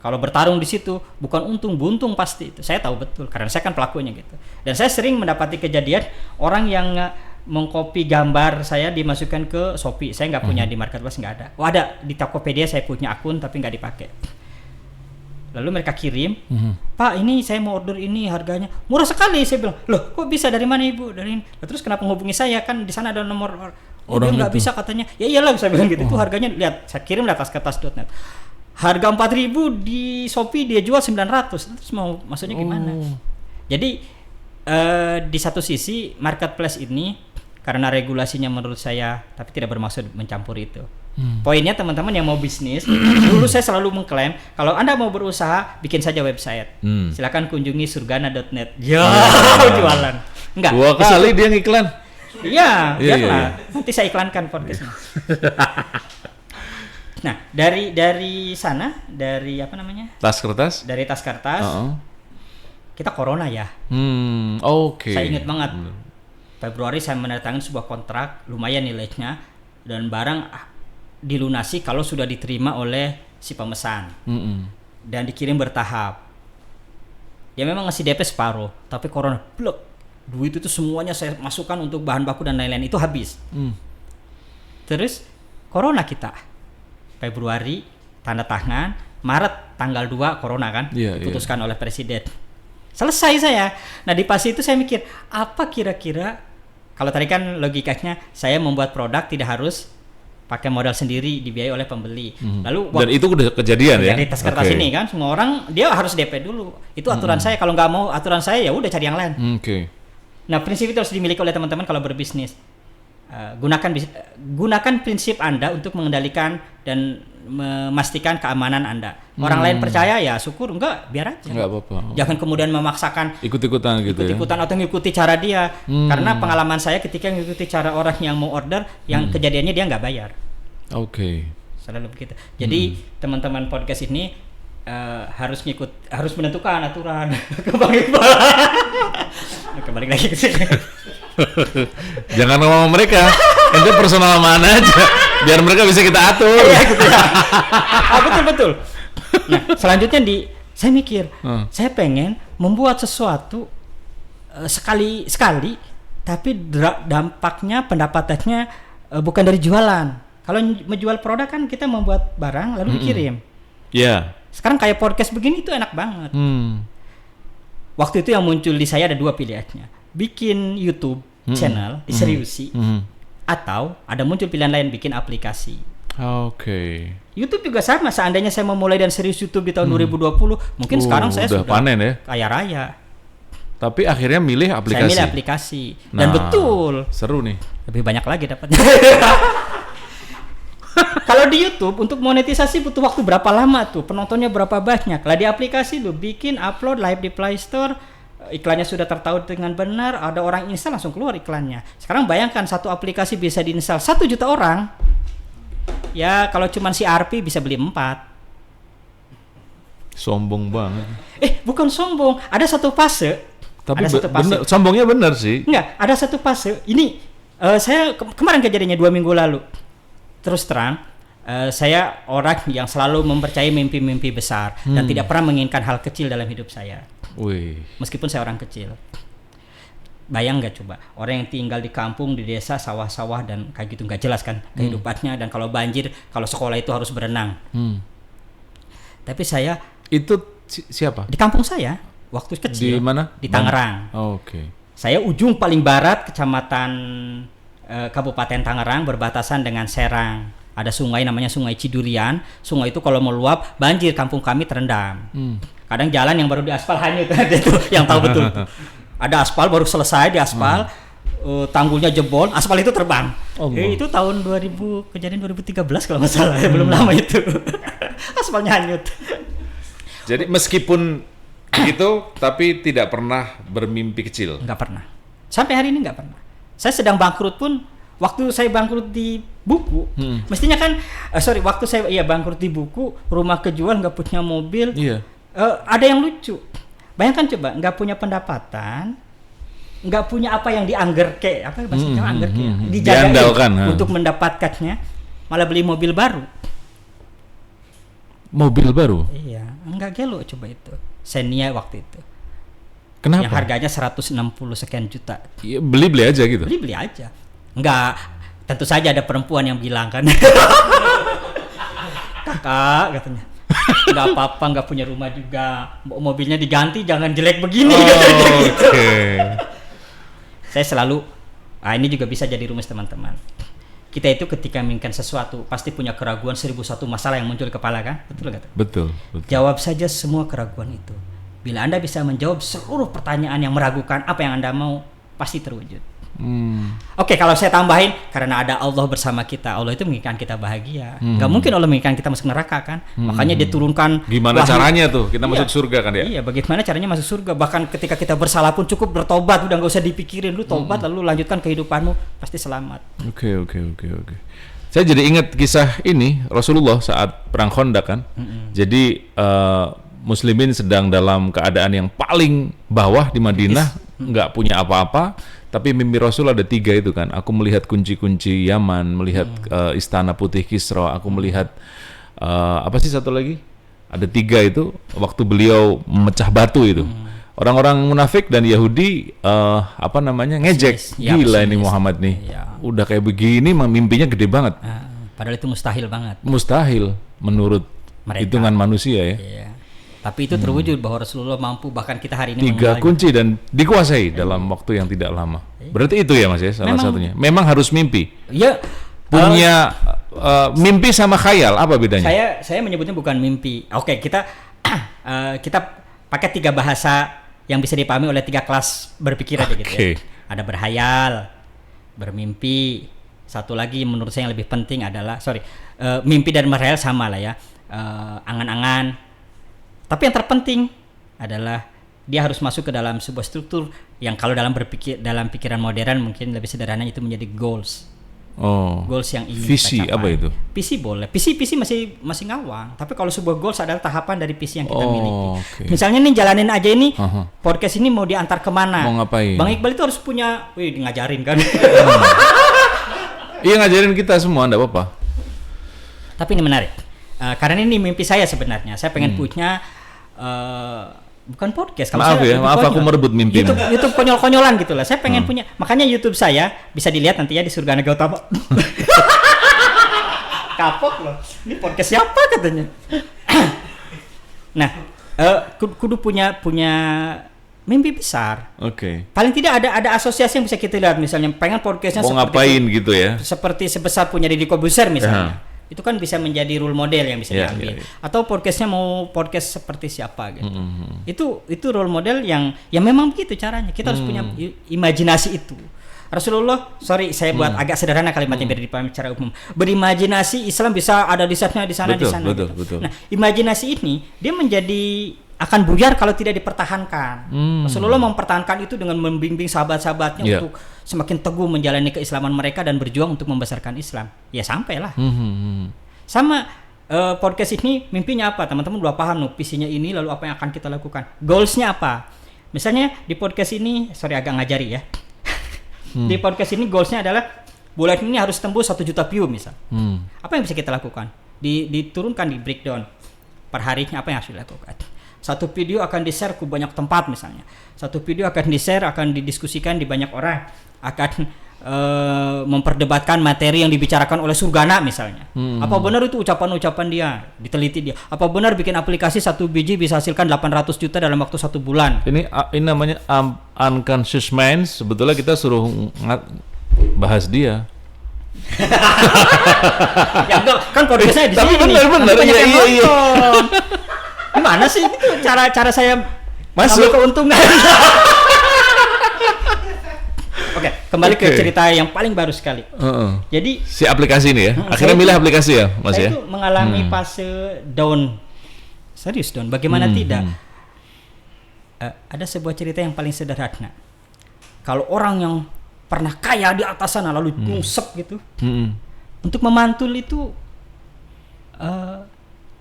Kalau bertarung di situ bukan untung buntung pasti itu. Saya tahu betul karena saya kan pelakunya gitu. Dan saya sering mendapati kejadian orang yang mengcopy gambar saya dimasukkan ke Shopee. Saya nggak punya di marketplace, nggak ada. Ada di Tokopedia, saya punya akun tapi nggak dipakai. Lalu mereka kirim, Pak ini saya mau order ini harganya murah sekali. Saya bilang, loh kok bisa, dari mana Ibu? Dari ini. Terus kenapa menghubungi saya, kan di sana ada nomor. Dia nggak bisa katanya. Ya iyalah, saya bilang gitu. Itu harganya, lihat saya kirim di ataskertas.net. Harga 4.000 di Shopee dia jual 900. Terus mau maksudnya gimana? Jadi di satu sisi marketplace ini karena regulasinya menurut saya tapi tidak bermaksud mencampur itu. Poinnya teman-teman yang mau bisnis, dulu saya selalu mengklaim kalau Anda mau berusaha bikin saja website. Silakan kunjungi surgana.net. Ya, jualan. Enggak. 2 kali dia ngiklan. Iya, biarlah. Nanti saya iklankan podcastnya. Nah, dari sana, dari apa namanya? Tas kertas? Dari tas kertas. Kita corona ya. Oke. Saya ingat banget. Februari saya menandatangani sebuah kontrak lumayan nilainya dan barang dilunasi kalau sudah diterima oleh si pemesan dan dikirim bertahap. Dia memang ngasih DP separuh, tapi corona blok. Duit itu semuanya saya masukkan untuk bahan baku dan lain-lain, itu habis. Terus corona kita. Februari tanda tangan, Maret tanggal 2 corona kan, diputuskan oleh presiden. Selesai saya. Nah di pas itu saya mikir, apa kira-kira, kalau tadi kan logikanya saya membuat produk tidak harus pakai modal sendiri, dibiayai oleh pembeli. Lalu dan itu udah kejadian ya? Di tas kertas ini kan, semua orang dia harus DP dulu. Itu aturan saya. Kalau nggak mau aturan saya, ya udah cari yang lain. Nah prinsip itu harus dimiliki oleh teman-teman kalau berbisnis. Gunakan prinsip Anda untuk mengendalikan dan memastikan keamanan Anda. Orang lain percaya ya syukur, enggak biar aja. Enggak apa-apa. Jangan kemudian memaksakan ikut-ikutan gitu ikut-ikutan atau ngikuti cara dia. Karena pengalaman saya ketika ngikuti cara orang yang mau order, yang kejadiannya dia nggak bayar. Selalu begitu. Jadi teman-teman podcast ini harus menentukan aturan. Kembali lagi ke sini. Jangan ngomong mereka, itu personal mana aja, biar mereka bisa kita atur. Gitu ya. Betul. Nah, selanjutnya saya mikir, saya pengen membuat sesuatu sekali, tapi dampaknya, pendapatannya bukan dari jualan. Kalau menjual produk kan kita membuat barang lalu dikirim. Sekarang kayak podcast begini itu enak banget. Waktu itu yang muncul di saya ada 2 pilihannya. Bikin YouTube channel, diseriusi, atau ada muncul pilihan lain, bikin aplikasi. YouTube juga sama. Seandainya saya memulai dan serius YouTube di tahun 2020, mungkin sekarang saya sudah panen ya, kaya raya. Tapi akhirnya milih aplikasi. Saya milih aplikasi. Dan betul. Seru nih. Lebih banyak lagi dapatnya. Kalau di YouTube untuk monetisasi butuh waktu berapa lama tuh? Penontonnya berapa banyak? Kalau di aplikasi lu bikin, upload, live di Play Store, iklannya sudah tertaut dengan benar, ada orang install langsung keluar iklannya. Sekarang bayangkan satu aplikasi bisa diinstal 1 juta orang. Ya kalau cuma si RP bisa beli 4. Sombong banget. Bukan sombong, ada satu fase. Tapi bener, sombongnya benar sih. Enggak, ada satu fase. Ini saya kemarin kejadiannya 2 minggu lalu. Terus terang, saya orang yang selalu mempercayai mimpi-mimpi besar dan tidak pernah menginginkan hal kecil dalam hidup saya. Meskipun saya orang kecil. Bayang nggak coba, orang yang tinggal di kampung, di desa, sawah-sawah dan kayak gitu, nggak jelas kan kehidupannya. Dan kalau banjir, kalau sekolah itu harus berenang. Tapi saya itu siapa? Di kampung saya waktu kecil. Di mana? Di Tangerang. Saya ujung paling barat kecamatan Kabupaten Tangerang, berbatasan dengan Serang. Ada sungai namanya Sungai Cidurian. Sungai itu kalau meluap banjir, kampung kami terendam. Kadang jalan yang baru diaspal hanyut. Itu yang tahu betul. Ada aspal baru selesai diaspal, tanggulnya jebol, aspal itu terbang. Itu tahun 2000, kejadian 2013 kalau nggak salah, belum lama itu. Aspalnya hanyut. Jadi meskipun begitu, tapi tidak pernah bermimpi kecil. Nggak pernah. Sampai hari ini nggak pernah. Saya sedang bangkrut pun, waktu saya bangkrut di buku, mestinya kan, waktu saya bangkrut di buku, rumah kejual, nggak punya mobil, ada yang lucu. Bayangkan coba, nggak punya pendapatan, nggak punya apa yang dianggerke, apa bahasanya anggerke, dijagain untuk mendapatkannya, malah beli mobil baru. Mobil baru? Iya, nggak gelo coba itu. Xenia waktu itu. Kenapa? Yang harganya 160 sekian juta. Ya, beli aja gitu? Beli aja. Enggak, tentu saja ada perempuan yang bilang kan. Kakak katanya, nggak apa-apa, nggak punya rumah juga, mobilnya diganti, jangan jelek begini. Oke. Saya selalu, ini juga bisa jadi rumus teman-teman. Kita itu ketika menginginkan sesuatu pasti punya keraguan 1001 masalah yang muncul di kepala kan? Betul nggak? Betul. Jawab saja semua keraguan itu. Bila Anda bisa menjawab seluruh pertanyaan yang meragukan apa yang Anda mau, pasti terwujud. Oke, kalau saya tambahin, karena ada Allah bersama kita, Allah itu menginginkan kita bahagia. Gak mungkin Allah menginginkan kita masuk neraka kan? Makanya dia turunkan. Gimana caranya tuh kita masuk surga kan ya? Iya, bagaimana caranya masuk surga? Bahkan ketika kita bersalah pun cukup bertobat, udah gak usah dipikirin, lu tobat lalu lanjutkan kehidupanmu, pasti selamat. Oke. Saya jadi ingat kisah ini Rasulullah saat perang Khandaq kan. Jadi muslimin sedang dalam keadaan yang paling bawah di Madinah, nggak punya apa-apa. Tapi mimpi Rasul ada 3 itu kan. Aku melihat kunci-kunci Yaman, melihat istana putih Kisra, aku melihat apa sih satu lagi? Ada 3 itu waktu beliau memecah batu itu. Orang-orang munafik dan Yahudi ngejek. Gila ini Muhammad nih. Ya. Udah kayak begini mimpinya gede banget. Padahal itu mustahil banget. Mustahil menurut Mereka. hitungan manusia ya. Iya. Tapi itu terwujud bahwa Rasulullah mampu, bahkan kita hari ini 3 kunci dan dikuasai dalam waktu yang tidak lama. Berarti itu ya Mas ya salah satunya. Memang harus mimpi. Iya. Punya mimpi sama khayal apa bedanya? Saya menyebutnya bukan mimpi. Oke, kita pakai 3 bahasa yang bisa dipahami oleh 3 kelas berpikir aja gitu ya. Ada berhayal, bermimpi. Satu lagi menurut saya yang lebih penting adalah mimpi dan berhayal sama lah ya. Angan-angan. Tapi yang terpenting adalah dia harus masuk ke dalam sebuah struktur yang kalau dalam pikiran modern mungkin lebih sederhana itu menjadi goals. Goals yang ingin visi kita capai. Apa itu? Visi boleh. Visi masih ngawang. Tapi kalau sebuah goals adalah tahapan dari visi yang kita miliki. Okay. Misalnya nih jalanin aja ini podcast ini mau diantar kemana? Mau ngapain? Bang Iqbal itu harus punya, ngajarin kan? Iya ngajarin kita semua, enggak apa-apa. Tapi ini menarik. Karena ini mimpi saya sebenarnya. Saya pengen punya bukan podcast. Maaf aku merebut mimpi. YouTube konyol-konyolan gitu lah. Saya pengen punya. Makanya YouTube saya bisa dilihat nanti ya di Surga Naga Utama. Kapok loh. Ini podcast siapa katanya? Nah, kudu punya mimpi besar. Oke. Paling tidak ada asosiasi yang bisa kita lihat. Misalnya pengen podcastnya mau ngapain gitu ya? Seperti sebesar punya Deddy Corbuzier misalnya. Itu kan bisa menjadi role model yang bisa diambil. Atau podcastnya mau podcast seperti siapa gitu. Itu role model yang memang begitu caranya. Kita harus punya imajinasi itu. Rasulullah, saya buat agak sederhana kalimatnya biar dipahami secara umum. Berimajinasi Islam bisa ada di sana di sana. Betul. Nah, imajinasi ini dia menjadi akan buyar kalau tidak dipertahankan. Rasulullah mempertahankan itu dengan membimbing sahabat-sahabatnya untuk semakin teguh menjalani keislaman mereka dan berjuang untuk membesarkan Islam. Ya sampailah. Sama podcast ini mimpinya apa? Teman-teman udah paham visinya ini, lalu apa yang akan kita lakukan? Goalsnya apa? Misalnya di podcast ini, agak ngajari ya. Di podcast ini goalsnya adalah bulan ini harus tembus 1 juta view misal. Apa yang bisa kita lakukan? Diturunkan di breakdown per harinya apa yang harus dilakukan. Satu video akan di-share ke banyak tempat misalnya. Satu video akan di-share, akan didiskusikan di banyak orang, akan memperdebatkan materi yang dibicarakan oleh Surgana misalnya. Apa benar itu ucapan-ucapan dia? Diteliti dia. Apa benar bikin aplikasi 1 biji bisa hasilkan 800 juta dalam waktu 1 bulan? Ini namanya unconscious mind. Sebetulnya kita suruh bahas dia. Ya enggak, kan podcastnya di sini. Tapi benar. Iya. Gimana sih itu cara saya masuk keuntungan? Oke, kembali ke cerita yang paling baru sekali. Jadi si aplikasi ini ya, akhirnya milih aplikasi ya, Mas ya. Saya itu mengalami fase down, serius down. Bagaimana tidak? Ada sebuah cerita yang paling sederhana. Kalau orang yang pernah kaya di atas sana lalu nyungsep gitu, untuk memantul itu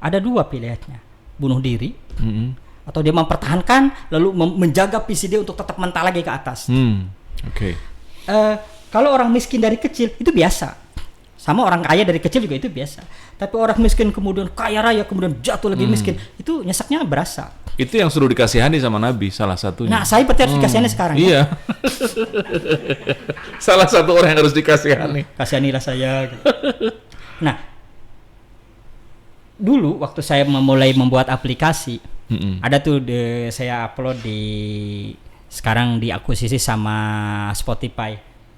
ada 2 pilihannya. Bunuh diri atau dia mempertahankan lalu menjaga visi dia untuk tetap mental lagi ke atas. Kalau orang miskin dari kecil itu biasa, sama orang kaya dari kecil juga itu biasa. Tapi orang miskin kemudian kaya raya kemudian jatuh lagi miskin, itu nyeseknya berasa. Itu yang suruh dikasihani sama Nabi salah satunya. Nah, saya berarti harus dikasihani sekarang. Iya. Salah satu orang yang harus dikasihani. Kasihanilah saya. Gitu. Nah, dulu waktu saya memulai membuat aplikasi, ada tuh saya upload sekarang diakuisisi sama Spotify.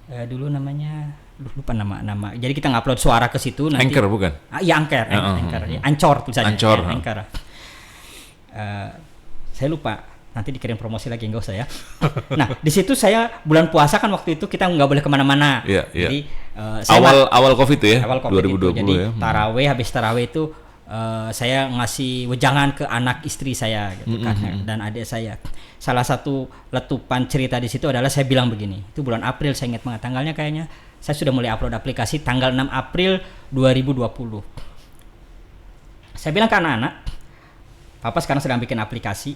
Dulu namanya lupa nama. Jadi kita ngupload suara ke situ nanti. Anchor bukan? Iya Anchor. Ya, Anchor tulisannya. Anchor. Ya, Anchor. Saya lupa. Nanti dikirim promosi lagi nggak usah ya. Nah di situ saya bulan puasa kan waktu itu kita nggak boleh kemana-mana. Iya. Jadi awal COVID ya. Awal COVID 2020 itu. Jadi ya. taraweh, habis taraweh itu saya ngasih wejangan ke anak istri saya gitu kan, dan adik saya. Salah satu letupan cerita di situ adalah saya bilang begini. Itu bulan April, saya ingat banget tanggalnya kayaknya. Saya sudah mulai upload aplikasi tanggal 6 April 2020. Saya bilang ke anak-anak, Papa sekarang sedang bikin aplikasi.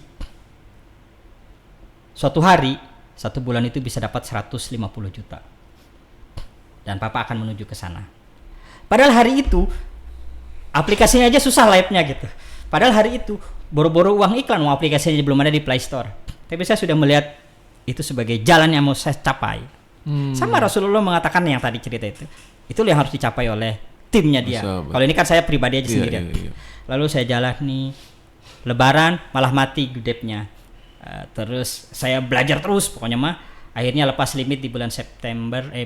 Suatu hari, 1 bulan itu bisa dapat 150 juta. Dan Papa akan menuju ke sana. Padahal hari itu, aplikasinya aja susah live-nya gitu. Padahal hari itu, boro-boro uang iklan, aplikasinya belum ada di Play Store. Tapi saya sudah melihat itu sebagai jalan yang mau saya capai. Sama Rasulullah mengatakan yang tadi cerita itu. Itu yang harus dicapai oleh timnya dia. Kalau ini kan saya pribadi aja sendirian. Iya. Lalu saya jalani, Lebaran malah mati gudepnya. Terus saya belajar terus pokoknya mah, akhirnya lepas limit di bulan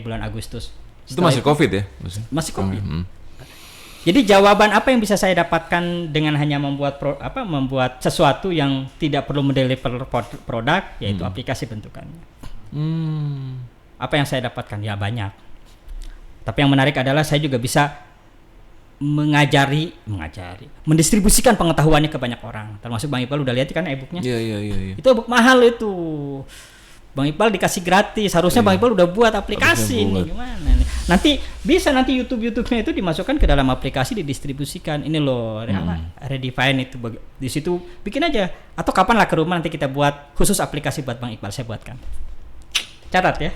bulan Agustus. Itu masih COVID ya? Masih COVID. Jadi jawaban apa yang bisa saya dapatkan dengan hanya membuat sesuatu yang tidak perlu mendeliver produk, yaitu aplikasi bentukannya. Apa yang saya dapatkan? Ya banyak. Tapi yang menarik adalah saya juga bisa mendistribusikan pengetahuannya ke banyak orang. Termasuk Bang Iqbal udah lihat kan e-booknya? Iya. Itu e-book mahal itu. Bang Iqbal dikasih gratis. Harusnya Bang Iqbal udah buat aplikasi nih. Gimana nih? Nanti YouTube-nya itu dimasukkan ke dalam aplikasi, didistribusikan. Ini loh, Redefine itu di situ bikin aja. Atau kapan lah ke rumah nanti kita buat khusus aplikasi buat Bang Iqbal, saya buatkan. Catat ya.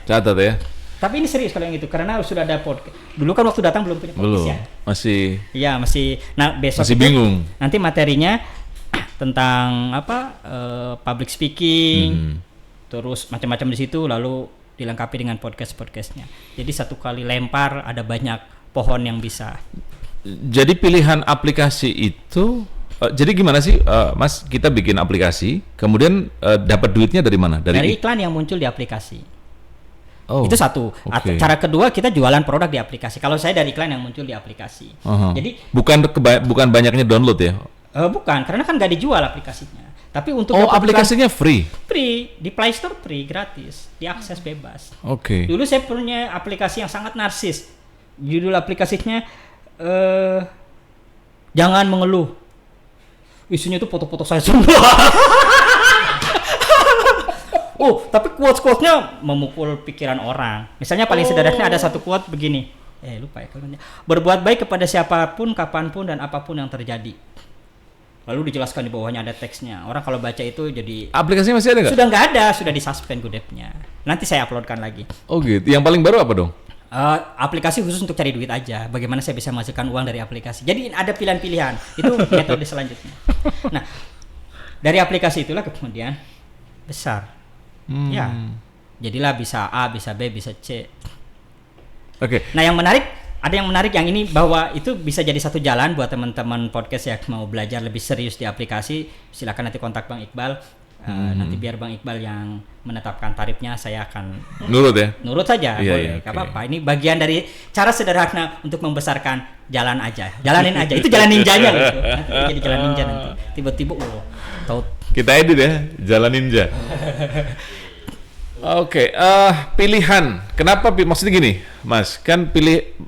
Tapi ini serius kalau yang itu, karena sudah ada podcast. Dulu kan waktu datang belum punya podcast ya. Masih. Nah besok masih bingung. Nanti materinya tentang public speaking, terus macam-macam di situ, lalu dilengkapi dengan podcastnya. Jadi satu kali lempar ada banyak pohon yang bisa. Jadi pilihan aplikasi itu, jadi gimana sih, Mas? Kita bikin aplikasi, kemudian dapat duitnya dari mana? Dari iklan yang muncul di aplikasi. Oh, itu satu. Okay. Cara kedua, kita jualan produk di aplikasi. Kalau saya dari iklan yang muncul di aplikasi. Jadi bukan banyaknya download ya? Bukan, karena kan nggak dijual aplikasinya. Tapi untuk aplikasinya free di Play Store, free, gratis, diakses bebas. Oke. Dulu saya punya aplikasi yang sangat narsis. Judul aplikasinya jangan mengeluh. Isinya itu foto-foto saya semua. Tapi quotes-quotesnya memukul pikiran orang. Misalnya paling sederhana ada satu quote begini. Lupa ya kalimatnya. Berbuat baik kepada siapapun, kapanpun, dan apapun yang terjadi. Lalu dijelaskan di bawahnya ada teksnya. Orang kalau baca itu jadi... Aplikasinya masih ada nggak? Sudah nggak ada, sudah disuspend Gudepnya. Nanti saya uploadkan lagi. Oh gitu. Yang paling baru apa dong? Aplikasi khusus untuk cari duit aja. Bagaimana saya bisa menghasilkan uang dari aplikasi. Jadi ada pilihan-pilihan. Itu metode selanjutnya. Nah, dari aplikasi itulah kemudian besar. Ya, jadilah bisa A, bisa B, bisa C. Oke. Nah, ada yang menarik yang ini, bahwa itu bisa jadi satu jalan buat teman-teman podcast yang mau belajar lebih serius di aplikasi. Silakan nanti kontak Bang Iqbal. Nanti biar Bang Iqbal yang menetapkan tarifnya, saya akan nurut ya. Nurut saja, boleh. Gak apa-apa. Ini bagian dari cara sederhana untuk membesarkan. Jalanin aja. Itu jalan ninjanya gitu. Nanti jadi jalan ninja nanti. Tiba-tiba tahu. Kita edit ya, jalan ninja. Oke, pilihan. Kenapa maksudnya gini, Mas? Kan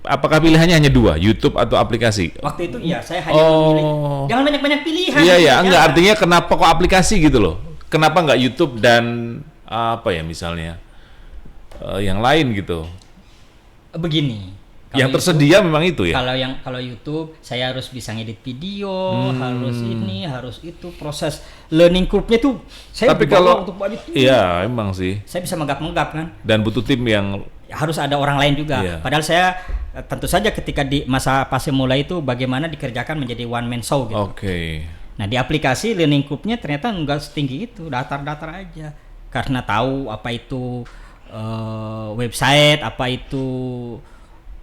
apakah pilihannya hanya 2, YouTube atau aplikasi? Waktu itu iya, saya hanya memilih. Jangan banyak-banyak pilihan. Iya, enggak, artinya kenapa kok aplikasi gitu loh? Kenapa enggak YouTube dan misalnya yang lain gitu? Begini. Yang tersedia memang itu ya. Kalau YouTube saya harus bisa ngedit video, harus ini, harus itu, proses learning curve-nya tuh saya tapi kalau untuk budget tuh. Iya, emang sih. Saya bisa menggap kan. Dan butuh tim yang harus ada orang lain juga. Iya. Padahal saya tentu saja ketika di masa fase mulai itu bagaimana dikerjakan menjadi one man show gitu. Oke. Nah, di aplikasi learning curve-nya ternyata enggak setinggi itu, datar-datar aja. Karena tahu apa itu website, apa itu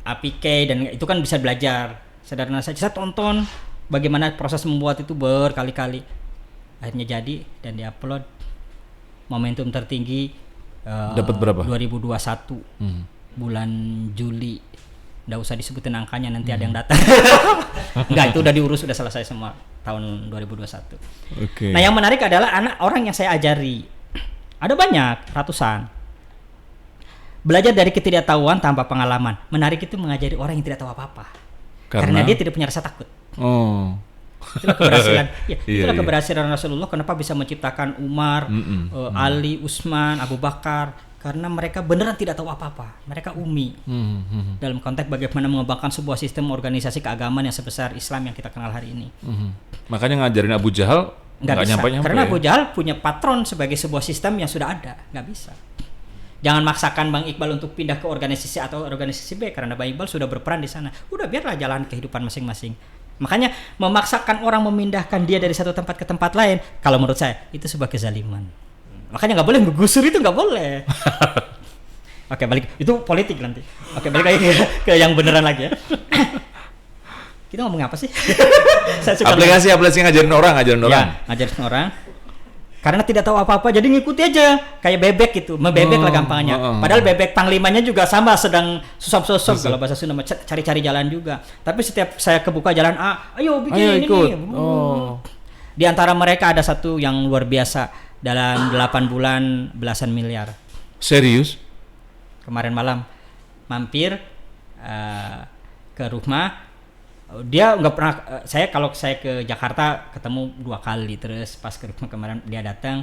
APK, dan itu kan bisa belajar. Sederhana saja, saya tonton bagaimana proses membuat itu berkali-kali. Akhirnya jadi dan diupload. Momentum tertinggi dapat berapa? 2021 bulan Juli. Nggak usah disebutin angkanya, nanti ada yang datang. Enggak, itu udah diurus, udah selesai semua tahun 2021. Okay. Nah, yang menarik adalah orang yang saya ajari. Ada banyak, ratusan. Belajar dari ketidaktahuan tanpa pengalaman. Menarik itu mengajari orang yang tidak tahu apa-apa. Karena dia tidak punya rasa takut. Oh. Itulah keberhasilan. Itulah keberhasilan Rasulullah. Kenapa bisa menciptakan Umar, Ali, Utsman, Abu Bakar? Karena mereka beneran tidak tahu apa-apa. Mereka ummi. Dalam konteks bagaimana mengembangkan sebuah sistem organisasi keagamaan yang sebesar Islam yang kita kenal hari ini. Makanya ngajarin Abu Jahal nggak nyampe-nyampe. Karena Abu Jahal punya patron sebagai sebuah sistem yang sudah ada. Nggak bisa. Jangan maksakan Bang Iqbal untuk pindah ke organisasi A atau organisasi B, karena Bang Iqbal sudah berperan di sana. Udah, biarlah jalan kehidupan masing-masing. Makanya memaksakan orang memindahkan dia dari satu tempat ke tempat lain, kalau menurut saya itu sebuah kezaliman. Makanya nggak boleh menggusur, itu nggak boleh. Oke, balik, itu politik nanti. Oke, balik lagi ke yang beneran lagi ya. Kita ngomong apa sih? Saya suka aplikasi ngajarin orang. Ya, ngajarin orang. Karena tidak tahu apa-apa, jadi ngikuti aja kayak bebek gitu, membebek lah gampangnya. Padahal bebek panglimanya juga sama, sedang susop-susop kalau bahasa Sunda, cari-cari jalan juga. Tapi setiap saya kebuka jalan A, ayo bikin ini. Di antara mereka ada satu yang luar biasa, dalam 8 bulan belasan miliar. Serius? Kemarin malam mampir ke rumah. Dia nggak pernah, kalau saya ke Jakarta ketemu 2 kali, terus pas ke rumah kemarin dia datang,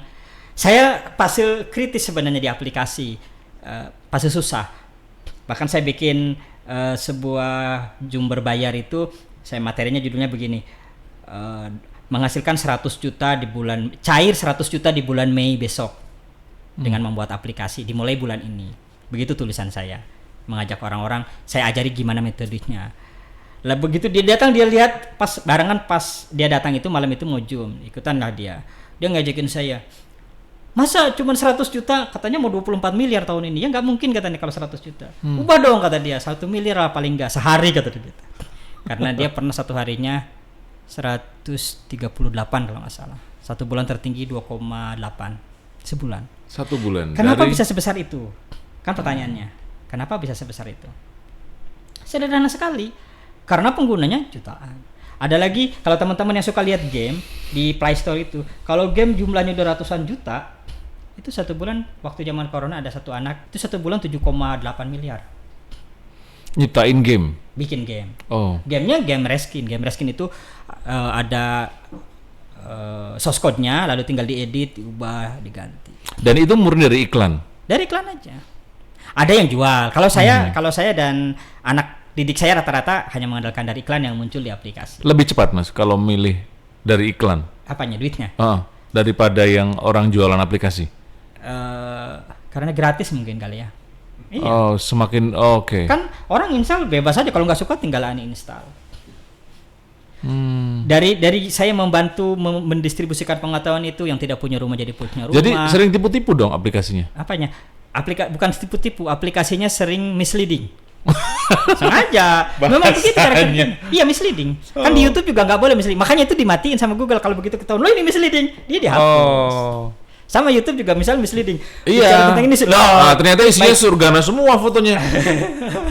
saya fase kritis sebenarnya di aplikasi, fase susah. Bahkan saya bikin sebuah Zoom berbayar itu, saya materinya judulnya begini, menghasilkan 100 juta di bulan, cair 100 juta di bulan Mei besok dengan membuat aplikasi, dimulai bulan ini. Begitu tulisan saya, mengajak orang-orang, saya ajari gimana metodenya. Lah begitu dia datang, dia lihat pas dia datang itu malam itu mau Zoom, ikutan lah dia ngajakin saya, masa cuma 100 juta, katanya mau 24 miliar tahun ini, ya nggak mungkin katanya kalau 100 juta, ubah dong kata dia, 1 miliar lah paling nggak sehari kata dia, karena dia pernah satu harinya 138 kalau nggak salah, satu bulan tertinggi 2,8 sebulan. Satu bulan. Kenapa bisa sebesar itu? Kan pertanyaannya, kenapa bisa sebesar itu? Sederhana sekali. Karena penggunanya jutaan. Ada lagi, kalau teman-teman yang suka lihat game di Play Store itu, kalau game jumlahnya 200-an juta, itu satu bulan, waktu zaman corona ada satu anak, itu satu bulan 7,8 miliar. Nyiptain game? Bikin game. Oh. Gamenya game reskin. Game reskin itu ada source code-nya, lalu tinggal diedit, diubah, diganti. Dan itu murni dari iklan? Dari iklan aja. Ada yang jual. Kalau saya dan anak didik saya rata-rata hanya mengandalkan dari iklan yang muncul di aplikasi. Lebih cepat Mas kalau milih dari iklan? Apanya, duitnya? Daripada yang orang jualan aplikasi? Karena gratis mungkin kali ya. Iya. Oh, semakin oke. Kan orang install bebas aja, kalau nggak suka tinggal uninstall. Dari saya membantu mendistribusikan pengetahuan itu, yang tidak punya rumah jadi punya rumah. Jadi sering tipu-tipu dong aplikasinya? Apanya? Bukan tipu-tipu, aplikasinya sering misleading. Sengaja. Memang begitu caranya. Iya, misleading. Kan di YouTube juga nggak boleh misleading. Makanya itu dimatiin sama Google kalau begitu ketahuan, lo ini misleading, dia dihapus. Sama YouTube juga misal misleading. Iya. Ternyata isinya surgana semua fotonya.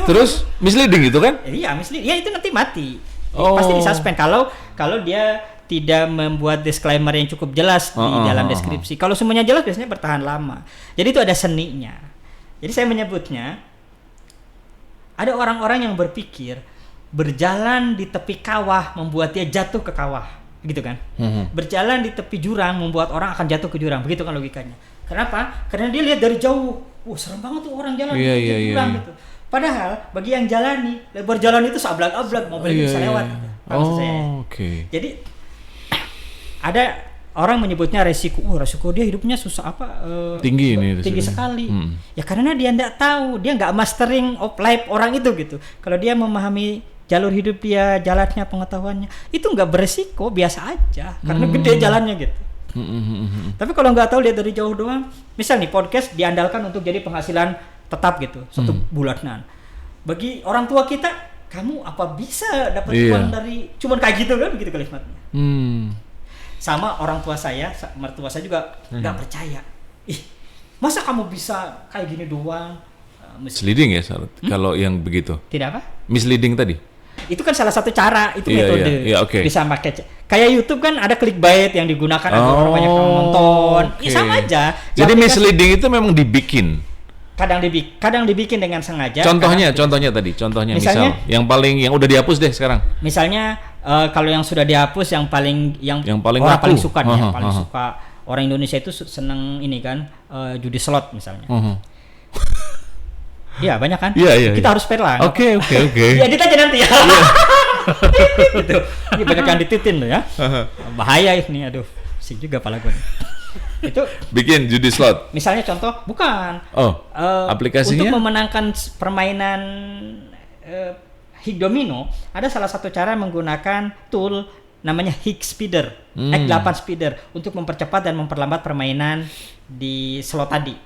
Terus misleading gitu kan? Iya, misleading. Ya itu nanti mati. Pasti disuspend kalau dia tidak membuat disclaimer yang cukup jelas di dalam deskripsi. Kalau semuanya jelas biasanya bertahan lama. Jadi itu ada seninya. Jadi saya menyebutnya, ada orang-orang yang berpikir berjalan di tepi kawah membuat dia jatuh ke kawah, gitu kan? Berjalan di tepi jurang membuat orang akan jatuh ke jurang, begitu kan logikanya? Kenapa? Karena dia lihat dari jauh, serem banget tuh orang jalan di jurang gitu. Padahal bagi yang jalani, lebar jalan itu seablak-ablak, mobil bisa lewat. Oke. Jadi ada orang menyebutnya resiko dia hidupnya susah tinggi sekali. Ya karena dia enggak tahu, dia enggak mastering of life orang itu gitu. Kalau dia memahami jalur hidup dia, jalannya, pengetahuannya, itu enggak beresiko, biasa aja karena gede jalannya gitu. Tapi kalau enggak tahu, lihat dari jauh doang, misal nih podcast diandalkan untuk jadi penghasilan tetap gitu, 1 bulanan. Bagi orang tua kita kamu apa bisa dapat uang dari cuman kayak gitu kan, begitu kalimatnya. Sama orang tua saya, mertua saya juga nggak percaya. Ih, masa kamu bisa kayak gini doang? Misleading ya, kalau yang begitu. Tidak apa? Misleading tadi. Itu kan salah satu cara, itu metode. Okay. Bisa pakai kayak YouTube kan ada clickbait yang digunakan agar orang banyak yang nonton. Ya sama aja. Jadi misleading itu memang dibikin. Kadang dibikin dengan sengaja. Contohnya tadi, misalnya, yang udah dihapus deh sekarang. Misalnya kalau yang sudah dihapus yang paling orang paling suka nih, yang paling suka orang Indonesia itu seneng ini kan, judi slot misalnya. Iya banyak kan? Iya. Kita harus fair lah. Oke. Ya edit aja nanti ya. Gitu. Ini banyak yang dititin loh ya. Bahaya ini, aduh, sih juga pala gue. Itu bikin judi slot. Misalnya contoh, bukan. Aplikasinya untuk memenangkan permainan Hig Domino, ada salah satu cara menggunakan tool namanya Hig Speeder, X8 Speeder, untuk mempercepat dan memperlambat permainan di slot tadi.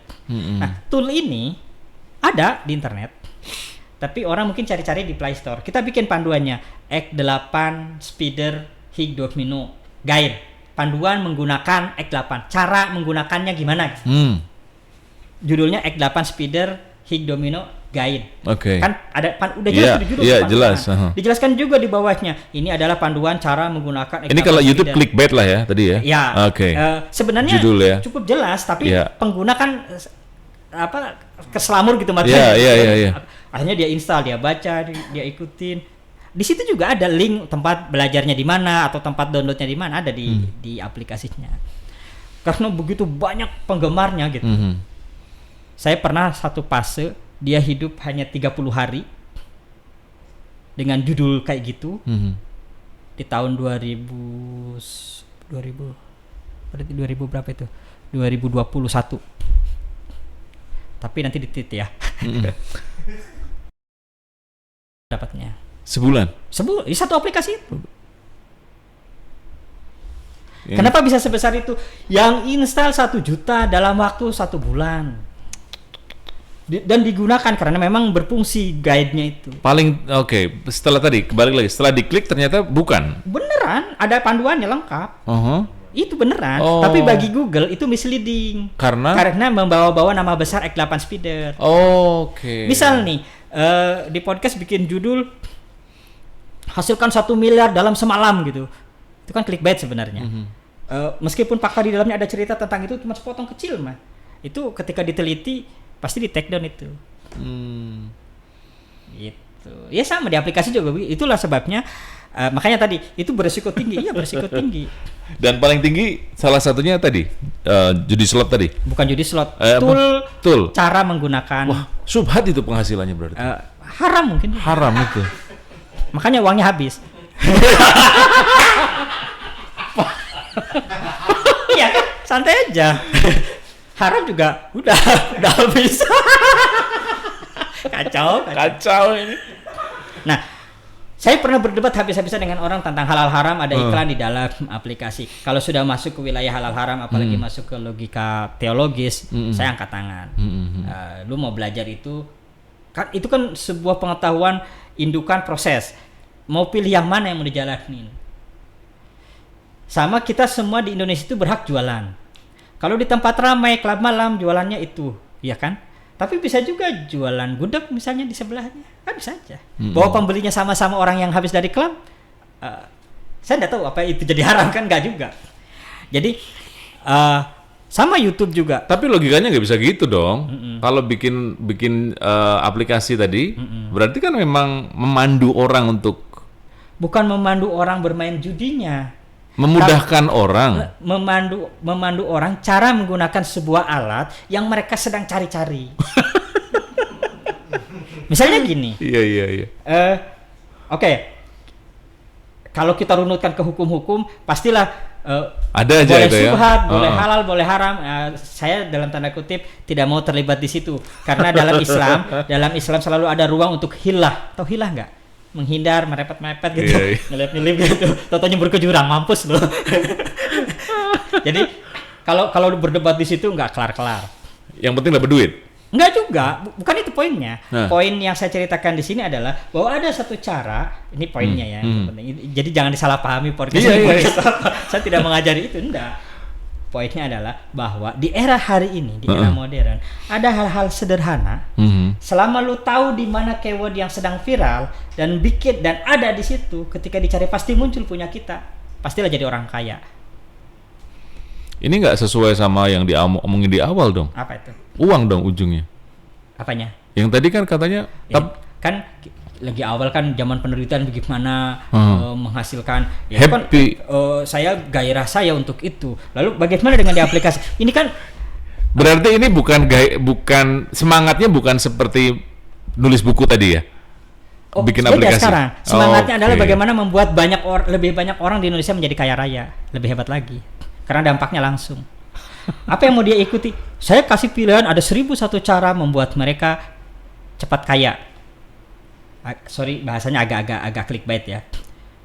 Nah, tool ini ada di internet, tapi orang mungkin cari-cari di Play Store. Kita bikin panduannya, X8 Speeder Hig Domino Guide. Panduan menggunakan X8, cara menggunakannya gimana? Judulnya X8 Speeder Hig Domino Guide. Kan ada udah jelas di judul. Iya, jelas. Dijelaskan juga di bawahnya. Ini adalah panduan cara menggunakan X8. Ini kalau YouTube clickbait lah ya tadi ya. Ya. Oke. Sebenarnya cukup jelas, tapi pengguna kan keselamur gitu matanya. Iya. Akhirnya dia install, dia baca, dia ikutin. Di situ juga ada link tempat belajarnya di mana atau tempat downloadnya di mana, ada di aplikasinya. Karena begitu banyak penggemarnya gitu. Saya pernah satu fase dia hidup hanya 30 hari dengan judul kayak gitu. Di tahun 2000 berapa itu? 2021. Tapi nanti ditit ya. Dapatnya sebulan di satu aplikasi itu. Kenapa bisa sebesar itu? Yang install 1 juta dalam waktu 1 bulan. Dan digunakan karena memang berfungsi guide-nya itu. Setelah tadi kembali lagi, setelah diklik ternyata bukan. Beneran, ada panduannya lengkap. Itu beneran, tapi bagi Google itu misleading. Karena membawa-bawa nama besar X8 Speeder. Misal nih, di podcast bikin judul hasilkan 1 miliar dalam semalam gitu. Itu kan clickbait sebenarnya. Meskipun fakta di dalamnya ada cerita tentang itu, cuma sepotong kecil mah. Itu ketika diteliti pasti di take down itu. Gitu. Ya sama di aplikasi juga. Itulah sebabnya makanya tadi itu beresiko tinggi. Iya, beresiko tinggi. Dan paling tinggi salah satunya tadi judi slot tadi. Bukan judi slot. Tool. Cara menggunakan. Wah, subhat itu penghasilannya berarti. Haram mungkin. Haram itu. Makanya uangnya habis. Iya kan, santai aja. Haram juga udah habis. Kacau ini. Nah, saya pernah berdebat habis-habisan dengan orang tentang halal haram, ada iklan di dalam aplikasi. Kalau sudah masuk ke wilayah halal haram, apalagi masuk ke logika teologis, saya angkat tangan. Lu mau belajar itu kan sebuah pengetahuan indukan proses. Mau pilih yang mana yang mau dijalanin. Sama kita semua di Indonesia itu berhak jualan. Kalau di tempat ramai, klub malam, jualannya itu, ya kan? Tapi bisa juga jualan gudeg misalnya di sebelahnya, kan bisa aja. Bahwa pembelinya sama-sama orang yang habis dari klub, saya nggak tahu apa itu jadi haram kan, nggak juga. Jadi sama YouTube juga. Tapi logikanya nggak bisa gitu dong. Kalau bikin aplikasi tadi, berarti kan memang memandu orang untuk. Bukan memandu orang bermain judinya. Memudahkan orang. Memandu orang cara menggunakan sebuah alat yang mereka sedang cari-cari. Misalnya gini. Iya. Oke. Kalau kita runutkan ke hukum-hukum, pastilah ada aja boleh itu subhat, ya. boleh halal, boleh haram. Saya dalam tanda kutip tidak mau terlibat di situ karena dalam Islam selalu ada ruang untuk hilah. Tahu hilah nggak? Menghindar, merepet-mepet gitu, nyelip-nyelip gitu, tau-tau nyebur ke jurang, mampus loh. Jadi kalau berdebat di situ nggak kelar-kelar. Yang penting dapat duit. Enggak juga, bukan itu poinnya. Nah. Poin yang saya ceritakan di sini adalah bahwa ada satu cara, ini poinnya ya, yang penting. Jadi jangan disalahpahami podcast ini. Saya tidak mengajari itu, enggak. Poinnya adalah bahwa di era hari ini, di era modern, ada hal-hal sederhana. Selama lu tahu di mana keyword yang sedang viral dan bikin dan ada di situ, ketika dicari pasti muncul punya kita. Pastilah jadi orang kaya. Ini nggak sesuai sama yang omongin di awal dong. Apa itu? Uang dong ujungnya. Apanya? Yang tadi kan katanya kan lagi awal kan zaman penelitian bagaimana menghasilkan happy. Kan, saya gairah saya untuk itu. Lalu bagaimana dengan di aplikasi? Ini kan berarti ini bukan semangatnya bukan seperti nulis buku tadi ya. Bikin aplikasi. Sekarang semangatnya adalah bagaimana membuat lebih banyak orang di Indonesia menjadi kaya raya, lebih hebat lagi. Karena dampaknya langsung. Apa yang mau dia ikuti? Saya kasih pilihan ada 1001 cara membuat mereka cepat kaya. Sorry bahasanya agak clickbait ya.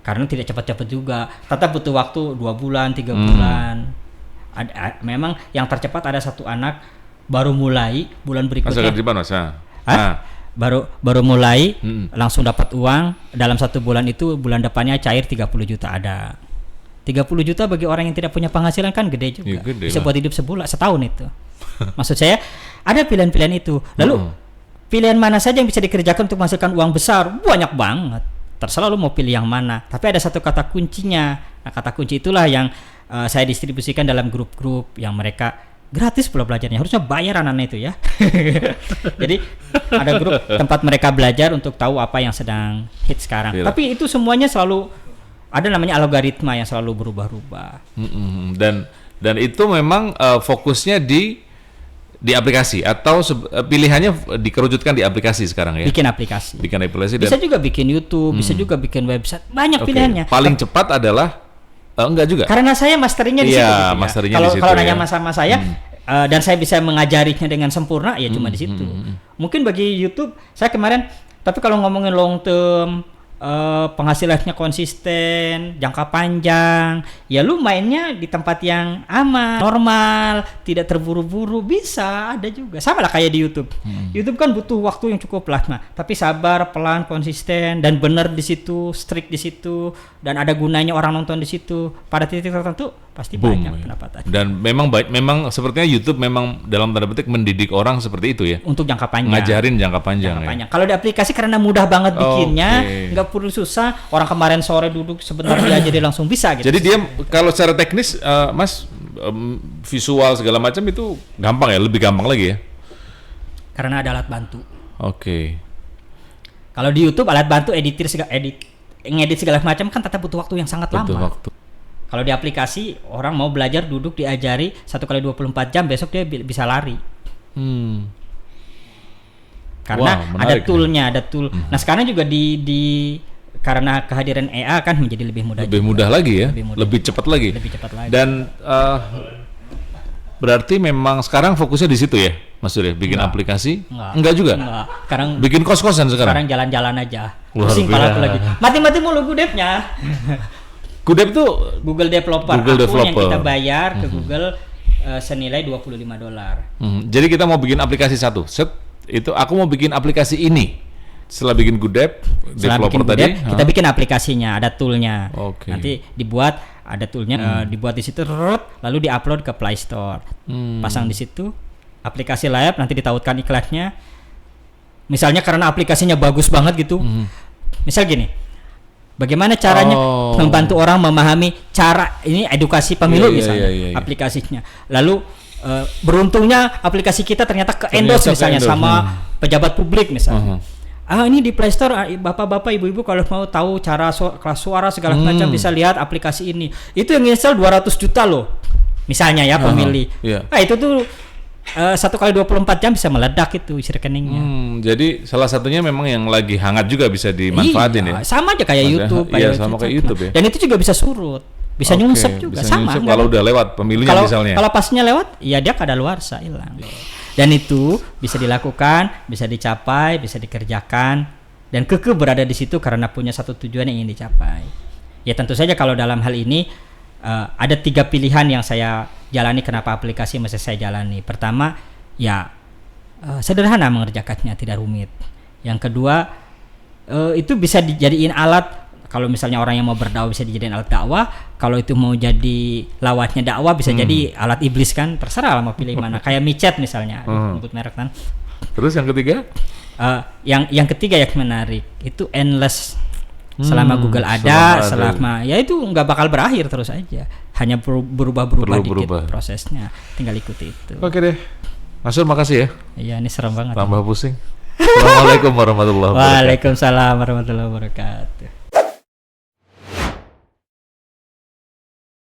Karena tidak cepat-cepat juga. Tetap butuh waktu 2 bulan, 3 bulan. Memang yang tercepat ada satu anak baru mulai bulan berikutnya. Baru mulai langsung dapat uang dalam 1 bulan itu bulan depannya cair 30 juta ada. 30 juta bagi orang yang tidak punya penghasilan kan gede juga. Ya, bisa buat hidup setahun itu. Maksud saya ada pilihan-pilihan itu. Lalu pilihan mana saja yang bisa dikerjakan untuk menghasilkan uang besar? Banyak banget. Terserah lu mau pilih yang mana. Tapi ada satu kata kuncinya. Nah, kata kunci itulah yang saya distribusikan dalam grup-grup yang mereka gratis pula belajarnya. Harusnya bayar anak-anak itu ya. Jadi ada grup tempat mereka belajar untuk tahu apa yang sedang hit sekarang. Tapi itu semuanya selalu ada namanya algoritma yang selalu berubah-ubah. Dan itu memang fokusnya di aplikasi atau pilihannya dikerujutkan di aplikasi sekarang ya. Bikin aplikasi. Bisa juga bikin YouTube, bisa juga bikin website. Banyak pilihannya. Paling cepat adalah enggak juga. Karena saya masteringnya di situ. Kalau nanya sama saya dan saya bisa mengajarinya dengan sempurna ya cuma di situ. Mungkin bagi YouTube saya kemarin, tapi kalau ngomongin long term penghasilannya konsisten, jangka panjang, ya lu mainnya di tempat yang aman, normal, tidak terburu-buru, bisa ada juga. Sama lah kayak di YouTube. YouTube kan butuh waktu yang cukup lama, tapi sabar, pelan, konsisten, dan benar di situ, strict di situ, dan ada gunanya orang nonton di situ. Pada titik tertentu pasti banyak pendapatan. Dan memang sepertinya YouTube memang dalam tanda petik mendidik orang seperti itu ya. Untuk jangka panjang. Ngajarin jangka panjang. Kalau di aplikasi karena mudah banget bikinnya, nggak perlu susah. Orang kemarin sore duduk sebentar dia jadi langsung bisa gitu. Jadi dia kalau secara teknis Mas visual segala macam itu gampang ya, lebih gampang lagi ya. Karena ada alat bantu. Kalau di YouTube alat bantu ngedit segala macam kan tetap butuh waktu yang sangat lama. Kalau di aplikasi orang mau belajar duduk diajari 1 kali 24 jam besok dia bisa lari. Karena ada toolnya, ada tool. Nah sekarang juga karena kehadiran AI kan menjadi lebih mudah. Lebih mudah lagi ya, lebih cepat lagi. Dan berarti memang sekarang fokusnya di situ ya, Mas Surya, bikin aplikasi? Enggak juga. Sekarang bikin kos-kosan sekarang. Sekarang jalan-jalan aja. Pusing kepala aku lagi. Mati-mati mulu Gudepnya. Gudep tuh Google Developer. Yang kita bayar ke Google senilai $25. Jadi kita mau bikin aplikasi satu. Itu aku mau bikin aplikasi ini. Setelah bikin Gudep, developer tadi, kita bikin aplikasinya, ada toolnya. Nanti dibuat, ada toolnya, dibuat di situ, lalu diupload ke Play Store, pasang di situ, aplikasi live, nanti ditautkan iklannya. Misalnya karena aplikasinya bagus banget gitu, misal gini, bagaimana caranya membantu orang memahami cara ini edukasi pemilu misalnya, aplikasinya. Lalu beruntungnya aplikasi kita ternyata ke-endorse misalnya sama pejabat publik misalnya. Ini di Play Store, bapak-bapak, ibu-ibu kalau mau tahu cara kelas suara segala macam bisa lihat aplikasi ini. Itu yang install 200 juta loh, misalnya ya pemilih. Itu tuh 1 kali 24 jam bisa meledak itu isi rekeningnya. Jadi salah satunya memang yang lagi hangat juga bisa dimanfaatin ya. Sama aja kayak YouTube. Sama kayak YouTube ya. Dan itu juga bisa surut, bisa nyungsep juga, bisa sama. Kalau udah lewat pemilunya misalnya. Kalau pasnya lewat, ya dia kadaluarsa hilang. Dan itu bisa dilakukan, bisa dicapai, bisa dikerjakan, dan kekeh berada di situ karena punya satu tujuan yang ingin dicapai. Ya tentu saja kalau dalam hal ini ada 3 pilihan yang saya jalani kenapa aplikasi masih saya jalani. Pertama, ya sederhana mengerjakannya, tidak rumit. Yang kedua, itu bisa dijadiin alat. Kalau misalnya orang yang mau berdakwah bisa dijadiin alat dakwah. Kalau itu mau jadi lawatnya dakwah bisa jadi alat iblis kan. Terserah lah mau pilih mana. Kayak micet misalnya, nyebut merek kan. Terus yang ketiga? Yang ketiga yang menarik itu endless. Selama Google ada, selama ya itu nggak bakal berakhir terus aja. Hanya berubah-berubah dikit prosesnya. Tinggal ikuti itu. Oke deh. Mansur, makasih ya. Iya, ini serem banget. Tambah pusing. Assalamualaikum warahmatullahi wabarakatuh. Waalaikumsalam warahmatullahi wabarakatuh.